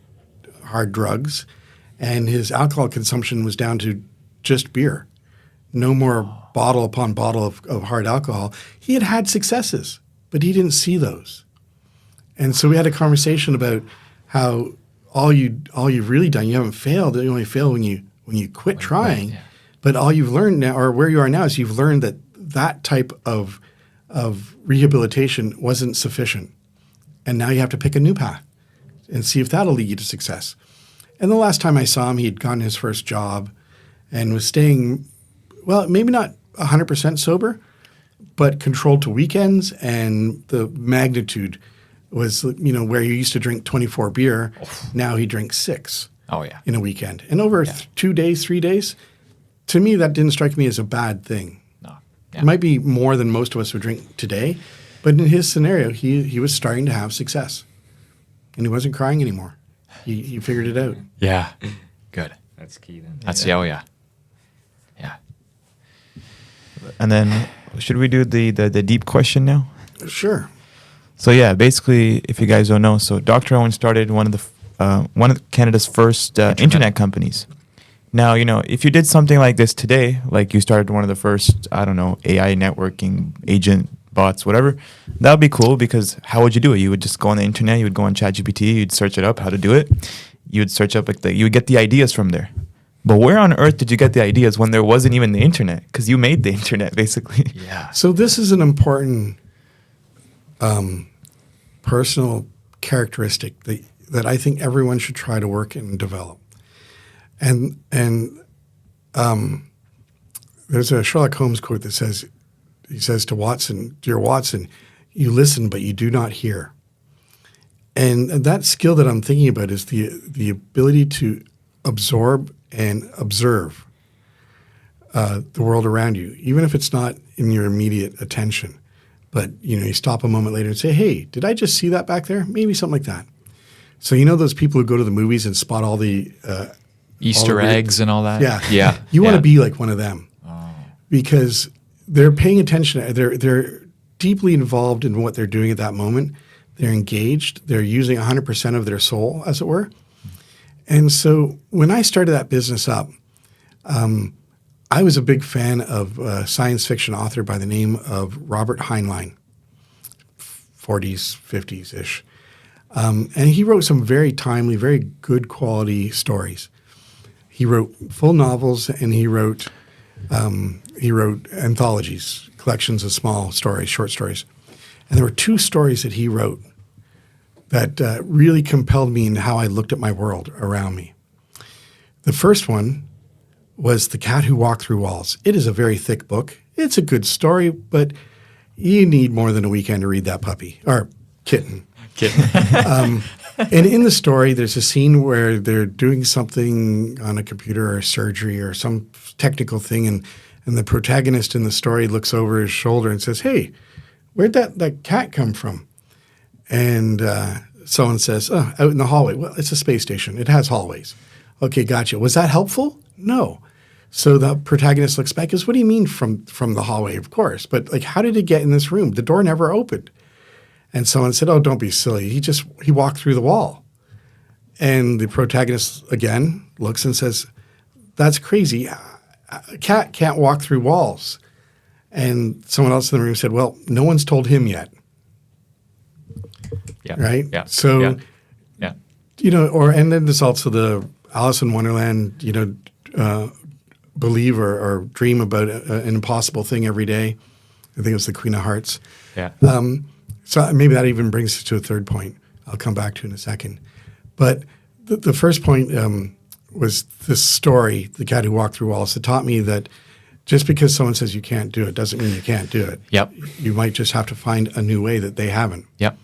hard drugs. And his alcohol consumption was down to just beer. No more bottle upon bottle of hard alcohol. He had had successes, but he didn't see those. And so we had a conversation about how all you've really done, you haven't failed. You only fail when you quit trying. yeah. But all you've learned now, or where you are now, is you've learned that type of rehabilitation wasn't sufficient. And now you have to pick a new path and see if that'll lead you to success. And the last time I saw him, he had gotten his first job and was staying, well, maybe not 100% sober, but controlled to weekends. And the magnitude was, where you used to drink 24 beer, now he drinks 6 Oh yeah. in a weekend. And over 2 days, 3 days, to me, that didn't strike me as a bad thing. No. It might be more than most of us would drink today, but in his scenario, he was starting to have success. And he wasn't crying anymore. He figured it out. Yeah. Good. That's key then. That's oh yeah. Yeah. And then should we do the deep question now? Sure. So yeah, basically, if you guys don't know, so Dr. Owen started one of Canada's first internet companies. Now, if you did something like this today, like you started one of the first, I don't know, AI networking agent bots, whatever, that would be cool because how would you do it? You would just go on the internet, you would go on ChatGPT, you'd search it up, how to do it. You would search up, you would get the ideas from there. But where on earth did you get the ideas when there wasn't even the internet? Because you made the internet, basically. Yeah. So this is an important personal characteristic that I think everyone should try to work and develop. And there's a Sherlock Holmes quote that says, he says to Watson, "Dear Watson, you listen, but you do not hear." And that skill that I'm thinking about is the ability to absorb and observe the world around you, even if it's not in your immediate attention. But, you stop a moment later and say, "Hey, did I just see that back there?" Maybe something like that. So those people who go to the movies and spot all the Easter all the eggs and all that. Yeah. Yeah. You want Yeah. to be like one of them because they're paying attention. They're deeply involved in what they're doing at that moment. They're engaged. They're using 100% of their soul, as it were. And so when I started that business up, I was a big fan of a science fiction author by the name of Robert Heinlein, 40s, 50s-ish. And he wrote some very timely, very good quality stories. He wrote full novels and he wrote anthologies, collections of small stories, short stories. And there were 2 stories that he wrote that really compelled me in how I looked at my world around me. The first one was The Cat Who Walked Through Walls. It is a very thick book. It's a good story, but you need more than a weekend to read that puppy or kitten. And in the story, there's a scene where they're doing something on a computer or surgery or some technical thing, and the protagonist in the story looks over his shoulder and says, "Hey, where'd that cat come from?" And someone says, "Oh, out in the hallway." Well, it's a space station. It has hallways. Okay, gotcha. Was that helpful? No. So the protagonist looks back and goes, "What do you mean from the hallway?" Of course. But how did it get in this room? The door never opened. And someone said, "Oh, don't be silly. He walked through the wall." And the protagonist again looks and says, "That's crazy. A cat can't walk through walls." And someone else in the room said, "Well, no one's told him yet." Yeah. Right? Yeah. So, Yeah. and then there's also the Alice in Wonderland, believe or dream about an impossible thing every day. I think it was the Queen of Hearts. Yeah. So maybe that even brings us to a third point I'll come back to in a second. But the first point was this story, The Cat Who Walked Through Walls, that taught me that just because someone says you can't do it doesn't mean you can't do it. Yep. You might just have to find a new way that they haven't. Yep.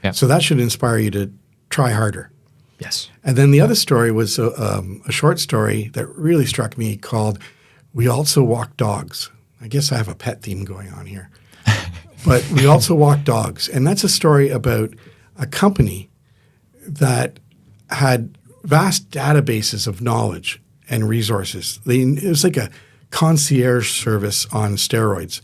Yep. So that should inspire you to try harder. Yes. And then the other story was a short story that really struck me called We Also Walk Dogs. I guess I have a pet theme going on here. But We Also Walk Dogs. And that's a story about a company that had vast databases of knowledge and resources. It was like a concierge service on steroids.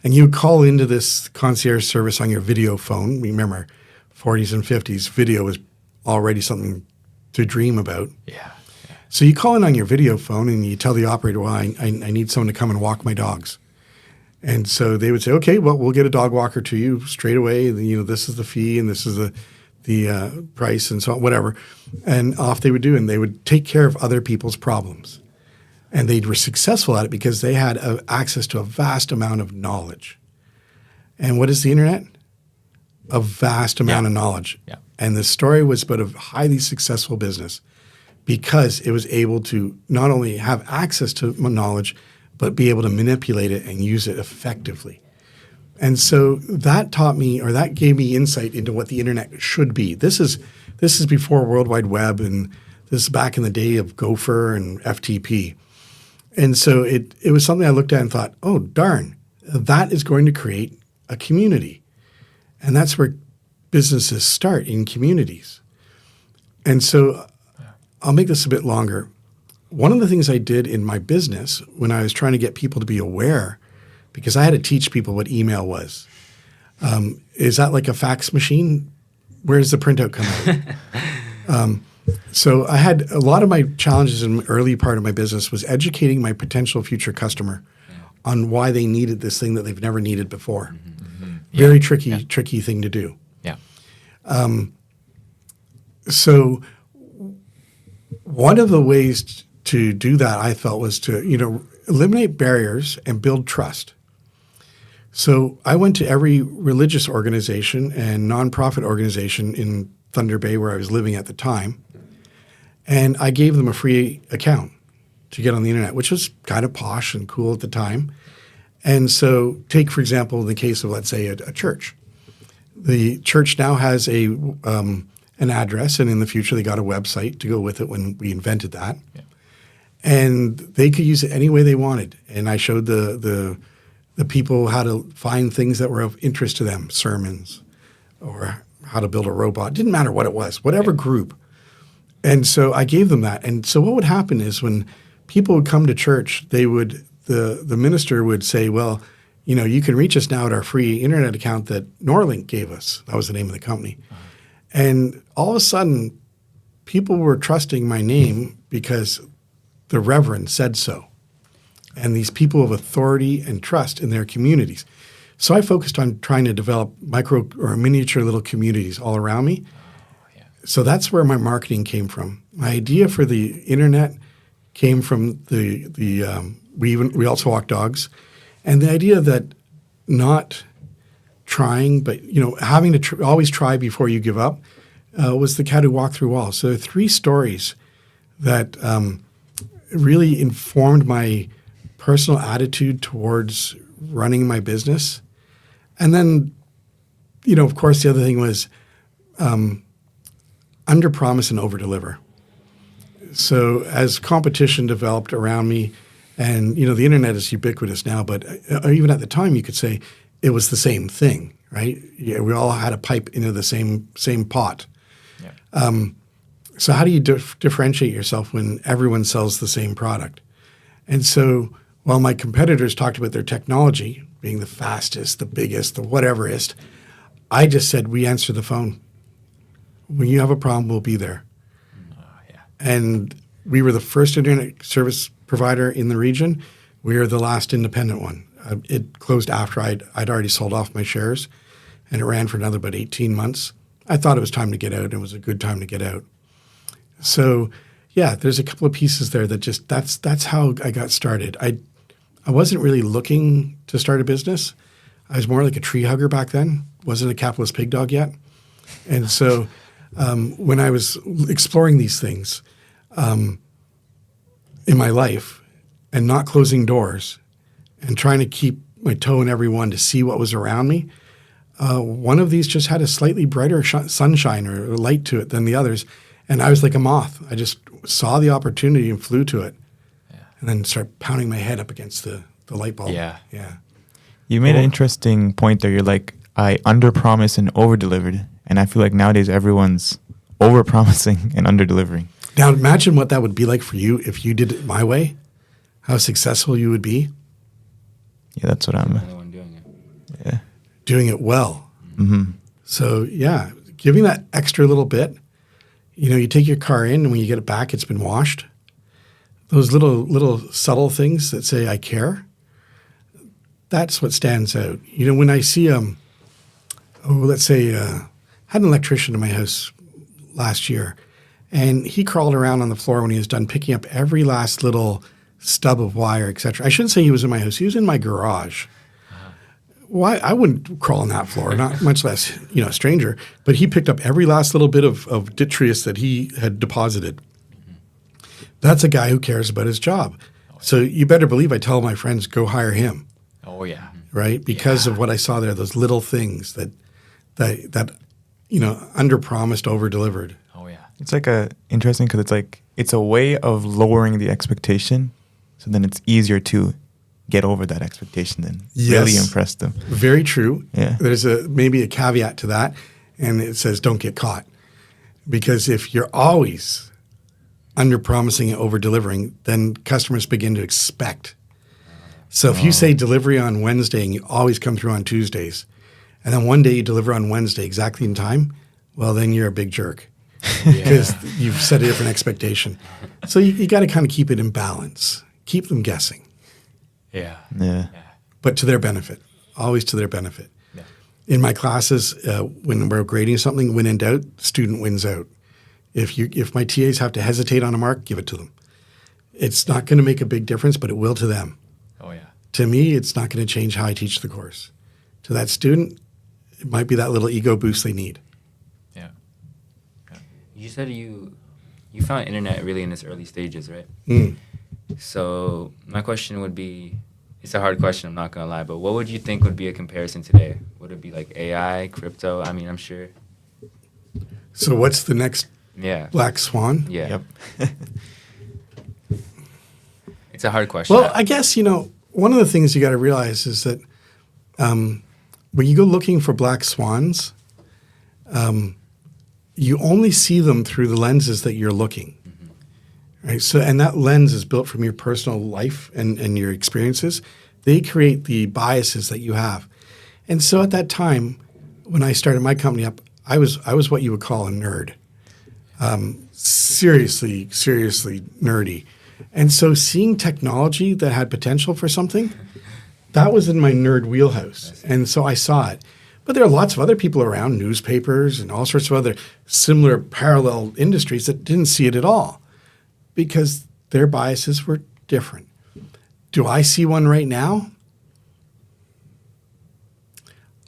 And you call into this concierge service on your video phone. Remember, 40s and 50s, video was already something to dream about. Yeah. So you call in on your video phone and you tell the operator, well, I need someone to come and walk my dogs. And so they would say, okay, well, we'll get a dog walker to you straight away. You know, this is the fee and this is the price and so on, whatever. And off they would do, and they would take care of other people's problems. And they were successful at it because they had access to a vast amount of knowledge. And what is the internet? A vast amount of knowledge. Yeah. And the story was about a highly successful business because it was able to not only have access to knowledge, but be able to manipulate it and use it effectively. And so that taught me, or that gave me insight into what the internet should be. This is before World Wide Web, and this is back in the day of Gopher and FTP. And so it was something I looked at and thought, oh, darn, that is going to create a community. And that's where businesses start, in communities. And so I'll make this a bit longer. One of the things I did in my business when I was trying to get people to be aware, because I had to teach people what email was, is that like a fax machine? Where does the printout come out? So I had a lot of my challenges in the early part of my business was educating my potential future customer on why they needed this thing that they've never needed before. Very tricky thing to do. Yeah. So one of the ways to do that, I felt, was to, eliminate barriers and build trust. So I went to every religious organization and nonprofit organization in Thunder Bay where I was living at the time, and I gave them a free account to get on the internet, which was kind of posh and cool at the time. And so take, for example, the case of, let's say, a church. The church now has an address, and in the future they got a website to go with it when we invented that. Yeah. And they could use it any way they wanted. And I showed the people how to find things that were of interest to them, sermons or how to build a robot. Didn't matter what it was, whatever group. And so I gave them that. And so what would happen is when people would come to church, the minister would say, well, you can reach us now at our free internet account that Norlink gave us. That was the name of the company. And all of a sudden, people were trusting my name because the reverend said so. And these people of authority and trust in their communities. So I focused on trying to develop micro or miniature little communities all around me. So that's where my marketing came from. My idea for the internet came from we also walk dogs, and the idea that not trying, but having to always try before you give up, was The Cat Who Walked Through Walls. So 3 stories that really informed my personal attitude towards running my business, and then, of course, the other thing was under promise and over deliver. So as competition developed around me, and the internet is ubiquitous now, but even at the time you could say it was the same thing, right? Yeah, we all had a pipe into the same pot. Yeah. So how do you differentiate yourself when everyone sells the same product? And so while my competitors talked about their technology being the fastest, the biggest, the whateverist, I just said, we answer the phone. When you have a problem, we'll be there. And we were the first internet service provider in the region. We are the last independent one. It closed after I'd already sold off my shares, and it ran for another about 18 months. I thought it was time to get out. It was a good time to get out. So, yeah, there's a couple of pieces there that just that's how I got started. I wasn't really looking to start a business. I was more like a tree hugger back then. Wasn't a capitalist pig dog yet. And so when I was exploring these things in my life and not closing doors and trying to keep my toe in every one to see what was around me, one of these just had a slightly brighter sunshine or light to it than the others. And I was like a moth. I just saw the opportunity and flew to it. Yeah. And then start pounding my head up against the light bulb. Yeah. Yeah. You made an interesting point there. You're like, I under-promised and over-delivered. And I feel like nowadays everyone's over-promising and under-delivering. Now imagine what that would be like for you if you did it my way, how successful you would be. Yeah, that's what I'm... The only one doing it. Yeah. Doing it well. Mm-hmm. So yeah, giving that extra little bit. You know, you take your car in and when you get it back, it's been washed. Those little subtle things that say, I care. That's what stands out. You know, when I see, let's say, had an electrician in my house last year, and he crawled around on the floor when he was done picking up every last little stub of wire, etc. I shouldn't say he was in my house. He was in my garage. Why? I wouldn't crawl on that floor, not much less, a stranger. But he picked up every last little bit of detritus that he had deposited. That's a guy who cares about his job. So you better believe I tell my friends, go hire him. Oh, yeah. Right? Because of what I saw there, those little things that under-promised, over-delivered. Oh, yeah. It's like interesting because it's a way of lowering the expectation. So then it's easier to get over that expectation and really impress them. Very true. Yeah. There's maybe a caveat to that, and it says don't get caught. Because if you're always under-promising and over-delivering, then customers begin to expect. So if you say delivery on Wednesday and you always come through on Tuesdays, and then one day you deliver on Wednesday exactly in time, well, then you're a big jerk because you've set a different expectation. So you got to kind of keep it in balance. Keep them guessing. Yeah. Yeah. But to their benefit, always to their benefit. Yeah. In my classes, when we're grading something, when in doubt, student wins out. If my TAs have to hesitate on a mark, give it to them. It's not going to make a big difference, but it will to them. Oh, yeah. To me, it's not going to change how I teach the course. To that student, it might be that little ego boost they need. Yeah. You said you found internet really in its early stages, right? Mm. So my question would be, it's a hard question, I'm not going to lie, but what would you think would be a comparison today? Would it be like AI, crypto? I mean, I'm sure. So what's the next black swan? Yeah. Yep. It's a hard question. Well, I guess, one of the things you got to realize is that when you go looking for black swans, you only see them through the lenses that you're looking. Right? So, and that lens is built from your personal life and your experiences. They create the biases that you have. And so at that time, when I started my company up, I was what you would call a nerd. Seriously nerdy. And so seeing technology that had potential for something, that was in my nerd wheelhouse. And so I saw it. But there are lots of other people around, newspapers and all sorts of other similar parallel industries that didn't see it at all because their biases were different. Do I see one right now?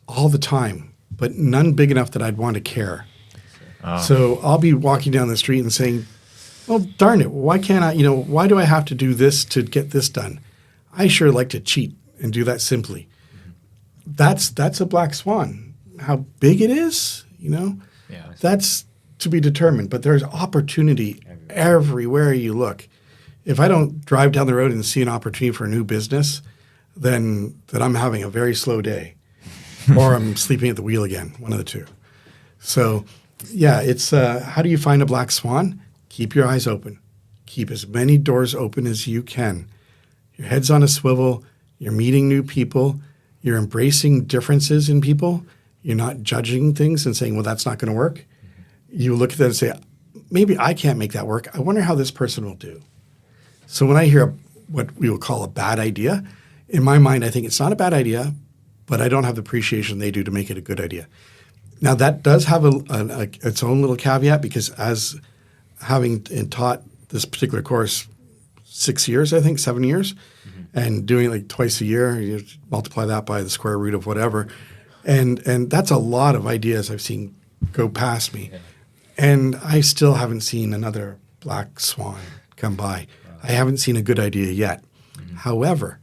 All the time, but none big enough that I'd want to care. So I'll be walking down the street and saying, well, darn it, why can't I, why do I have to do this to get this done? I sure like to cheat and do that simply. That's a black swan. How big it is, that's to be determined. But there's opportunity everywhere you look. If I don't drive down the road and see an opportunity for a new business, then I'm having a very slow day. Or I'm sleeping at the wheel again, one of the two. So, yeah, it's how do you find a black swan? Keep your eyes open. Keep as many doors open as you can. Your head's on a swivel. You're meeting new people. You're embracing differences in people. You're not judging things and saying, well, that's not going to work. You look at that and say, maybe I can't make that work. I wonder how this person will do. So when I hear what we will call a bad idea, in my mind, I think it's not a bad idea, but I don't have the appreciation they do to make it a good idea. Now, that does have its own little caveat because as having taught this particular course 6 years, I think, 7 years, and doing it like twice a year. You multiply that by the square root of whatever, and that's a lot of ideas I've seen go past me, and I still haven't seen another black swan come by. I haven't seen a good idea yet. However,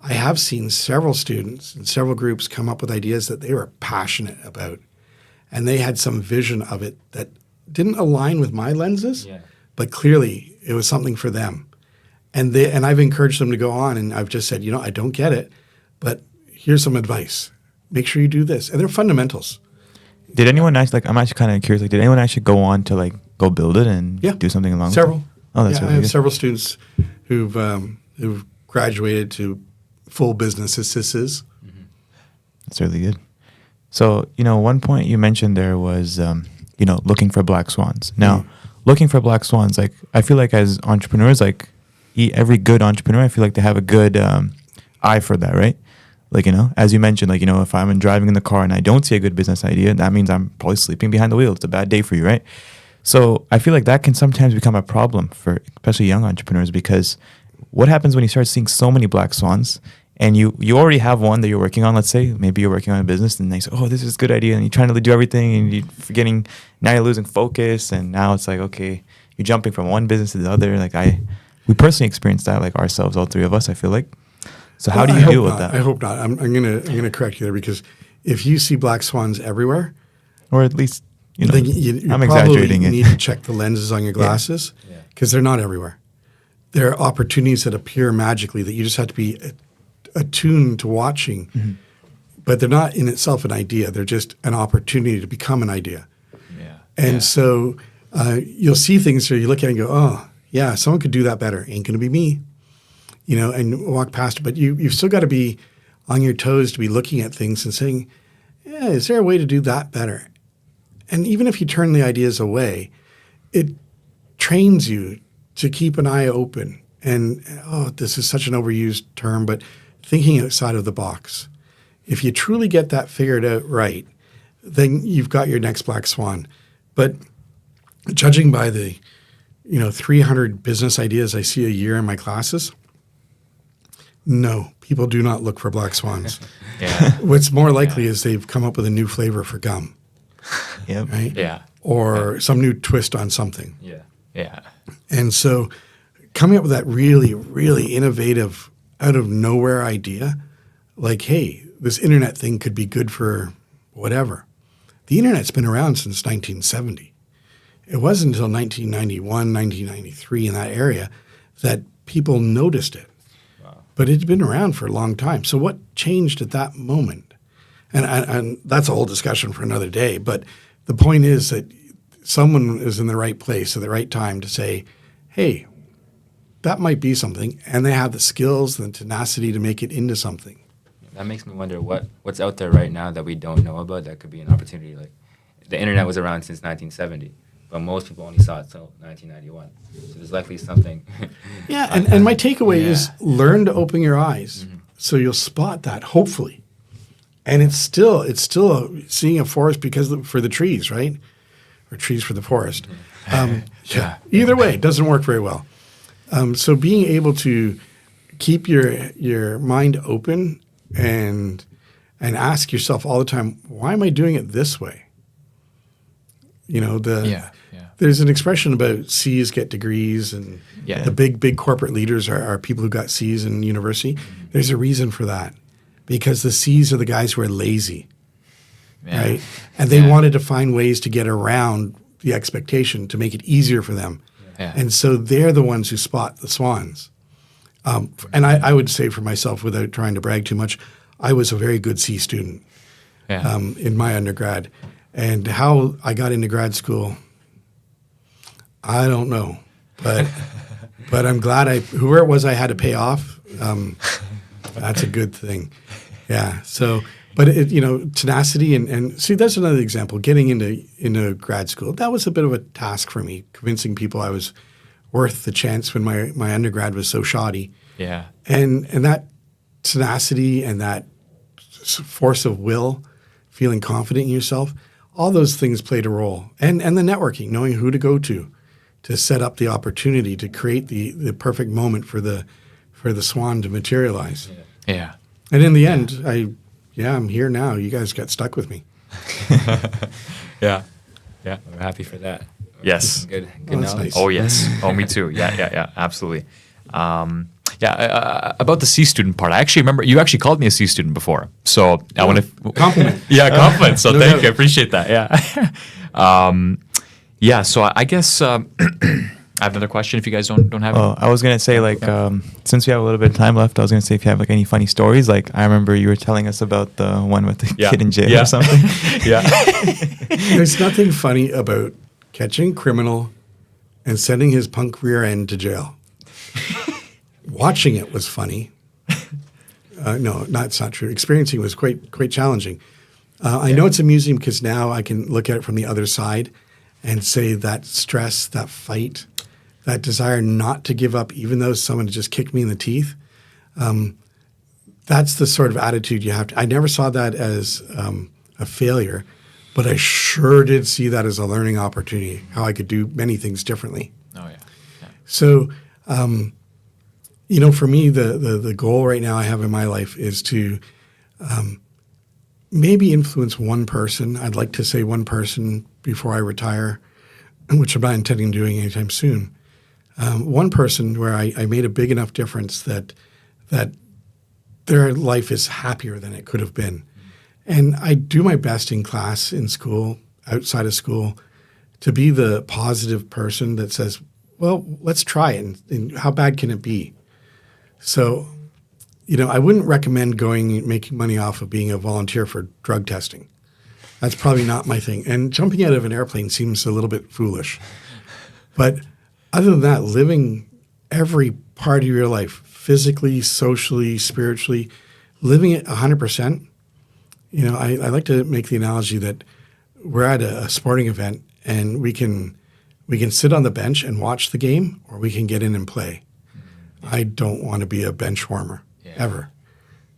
I have seen several students and several groups come up with ideas that they were passionate about, and they had some vision of it that didn't align with my lenses, but clearly it was something for them. And I've encouraged them to go on, and I've just said, I don't get it, but here's some advice. Make sure you do this. And they're fundamentals. Did anyone actually, I'm actually kind of curious, did anyone actually go on to go build it and do something along Several. with it? Oh, that's really I have good. several students who've graduated to full business assistants. That's really good. So, one point you mentioned there was, looking for black swans. Now, looking for black swans, I feel like as entrepreneurs, every good entrepreneur, I feel like they have a good eye for that, right? As you mentioned, if I'm driving in the car and I don't see a good business idea, that means I'm probably sleeping behind the wheel. It's a bad day for you, right? So I feel like that can sometimes become a problem for especially young entrepreneurs, because what happens when you start seeing so many black swans and you already have one that you're working on? Let's say maybe you're working on a business and they say, oh, this is a good idea, and you're trying to do everything and you're forgetting, now you're losing focus, and now it's okay, you're jumping from one business to the other. We personally experienced that ourselves, all three of us, I feel like. So how do you deal with that? I hope not. I'm gonna correct you there, because if you see black swans everywhere, or at least then you I'm probably exaggerating it. need to check the lenses on your glasses, because they're not everywhere. There are opportunities that appear magically that you just have to be attuned to watching, but they're not in itself an idea. They're just an opportunity to become an idea. And so you'll see things where you look at it and go, oh, yeah, someone could do that better. Ain't going to be me, and walk past it. But you've still got to be on your toes to be looking at things and saying, yeah, is there a way to do that better? And even if you turn the ideas away, it trains you to keep an eye open. And, this is such an overused term, but thinking outside of the box. If you truly get that figured out right, then you've got your next black swan. But judging by the 300 business ideas I see a year in my classes, no, people do not look for black swans. What's more likely is they've come up with a new flavor for gum. Right? Or some new twist on something. And so coming up with that really, really innovative, out of nowhere idea, hey, this internet thing could be good for whatever. The internet's been around since 1970. It wasn't until 1991, 1993, in that area, that people noticed it. But it's been around for a long time. So what changed at that moment? And that's a whole discussion for another day. But the point is that someone is in the right place at the right time to say, hey, that might be something. And they have the skills and the tenacity to make it into something. That makes me wonder what's out there right now that we don't know about that could be an opportunity. The internet was around since 1970, but most people only saw it until 1991. So there's likely something. And my takeaway is learn to open your eyes, so you'll spot that, hopefully. And it's still seeing a forest for the trees, right? Or trees for the forest. Either way, it doesn't work very well. So being able to keep your mind open and ask yourself all the time, why am I doing it this way? There's an expression about C's get degrees, and the big corporate leaders are people who got C's in university. There's a reason for that, because the C's are the guys who are lazy, right? And they wanted to find ways to get around the expectation to make it easier for them. And so they're the ones who spot the swans. And I would say for myself, without trying to brag too much, I was a very good C student in my undergrad. And how I got into grad school, I don't know. But I'm glad whoever it was I had to pay off, that's a good thing. So, but tenacity and see, that's another example. Getting into grad school, that was a bit of a task for me, convincing people I was worth the chance when my undergrad was so shoddy. And that tenacity and that force of will, feeling confident in yourself, all those things played a role. And the networking, knowing who to go to. to set up the opportunity to create the perfect moment for the swan to materialize. Yeah. And in the end, I'm here now. You guys got stuck with me. Yeah. Yeah. We're happy for that. Yes. Good Well, that's knowledge. nice. Oh, yes. Oh, me too. Yeah, absolutely. About the C student part, I actually remember you actually called me a C student before. So I want to Compliment. Yeah, compliment. So No thank doubt. you. I appreciate that. Yeah. So I guess I have another question if you guys don't have Oh, I was gonna say like since we have a little bit of time left, I was gonna say if you have like any funny stories. Like I remember you were telling us about the one with the kid in jail or something. Yeah. There's nothing funny about catching a criminal and sending his punk rear end to jail. Watching it was funny. No, it's not true. Experiencing it was quite challenging. I know it's amusing because now I can look at it from the other side and say that stress, that fight, that desire not to give up, even though someone just kicked me in the teeth. That's the sort of attitude you have to. I never saw that as a failure, but I sure did see that as a learning opportunity, how I could do many things differently. Oh yeah. So, for me, the goal right now I have in my life is to maybe influence one person. I'd like to say one person before I retire, which I'm not intending doing anytime soon. One person where I made a big enough difference that their life is happier than it could have been. And I do my best in class, in school, outside of school, to be the positive person that says, well, let's try it. And how bad can it be? So, I wouldn't recommend going and making money off of being a volunteer for drug testing. That's probably not my thing. And jumping out of an airplane seems a little bit foolish. But other than that, living every part of your life, physically, socially, spiritually, living it 100%, I like to make the analogy that we're at a sporting event and we can sit on the bench and watch the game, or we can get in and play. I don't want to be a bench warmer ever.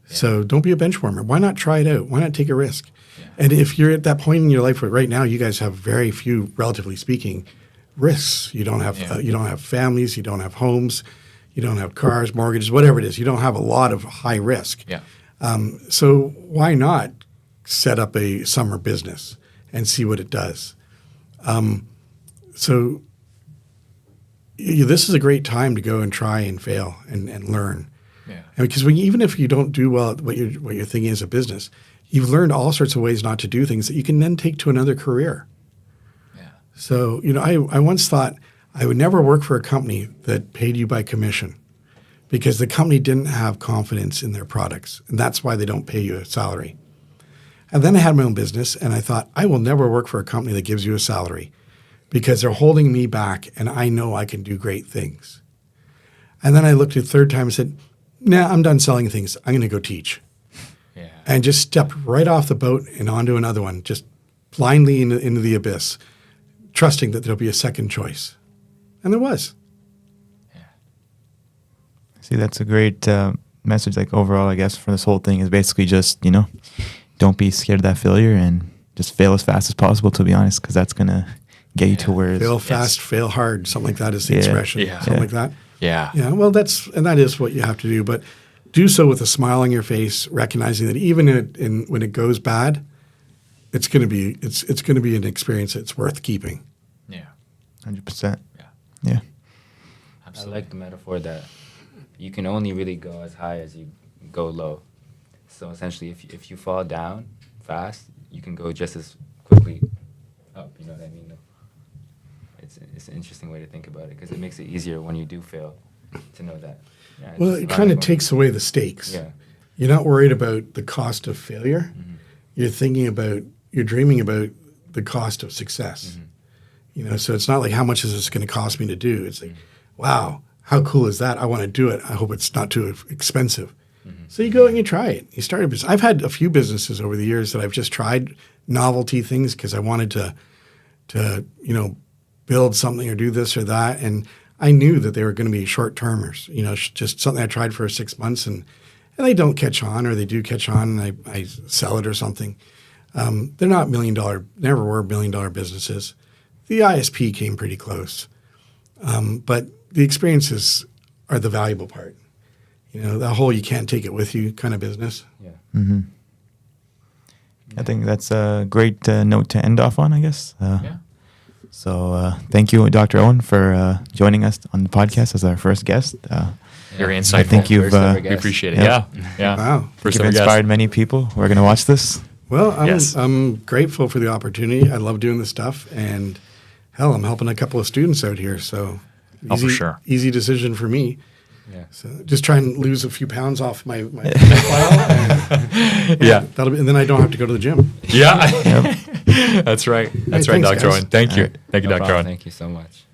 Yeah. So don't be a bench warmer. Why not try it out? Why not take a risk? Yeah. And if you're at that point in your life where right now you guys have very few, relatively speaking, risks. You don't have families, you don't have homes, you don't have cars, mortgages, whatever it is. You don't have a lot of high risk. Yeah. So why not set up a summer business and see what it does? So this is a great time to go and try and fail and learn. Yeah. And because even if you don't do well at what you're thinking is a business, you've learned all sorts of ways not to do things that you can then take to another career. Yeah. So, I once thought I would never work for a company that paid you by commission because the company didn't have confidence in their products. And that's why they don't pay you a salary. And then I had my own business and I thought, I will never work for a company that gives you a salary because they're holding me back and I know I can do great things. And then I looked at the third time and said, nah, I'm done selling things. I'm going to go teach. Yeah. And just stepped right off the boat and onto another one, just blindly into the abyss, trusting that there'll be a second choice. And there was. Yeah. See, that's a great message, like overall, I guess, for this whole thing is basically just, don't be scared of that failure and just fail as fast as possible, to be honest, because that's going to get you to where fail fast, fail hard, something like that is the expression. Yeah. Something like that. Yeah. Yeah. Well, that is what you have to do, but do so with a smile on your face, recognizing that even when it goes bad, it's going to be an experience that's worth keeping. Yeah. 100%. Yeah. Absolutely. I like the metaphor that you can only really go as high as you go low. So essentially, if you fall down fast, you can go just as quickly up. You know what I mean? It's an interesting way to think about it because it makes it easier when you do fail to know that. Yeah, well, it kind of takes away the stakes. Yeah. You're not worried about the cost of failure. Mm-hmm. You're dreaming about the cost of success. Mm-hmm. So it's not like how much is this going to cost me to do? It's like, wow, how cool is that? I want to do it. I hope it's not too expensive. Mm-hmm. So you go and you try it. You start a business. I've had a few businesses over the years that I've just tried novelty things because I wanted to build something or do this or that. And I knew that they were going to be short-termers, just something I tried for 6 months and they don't catch on or they do catch on and I sell it or something. They're not never were $1 million businesses. The ISP came pretty close. But the experiences are the valuable part. The whole you can't take it with you kind of business. Yeah. Mm-hmm. I think that's a great note to end off on, I guess. Yeah. So thank you, Dr. Owen, for joining us on the podcast as our first guest. Very I insightful. think you've First ever We guest. appreciate it. Yep. Yeah. Wow. First you've ever guest. inspired many people who are going to watch this. Well, Yes. I'm grateful for the opportunity. I love doing this stuff, and hell, I'm helping a couple of students out here. So, Oh, for sure. easy decision for me. Yeah. So, just try and lose a few pounds off my profile, and Yeah. and then I don't have to go to the gym. Yeah. That's right. That's right, thanks, Dr. guys. Owen. Thank you. All right. Thank you, No Dr. problem. Owen. Thank you so much.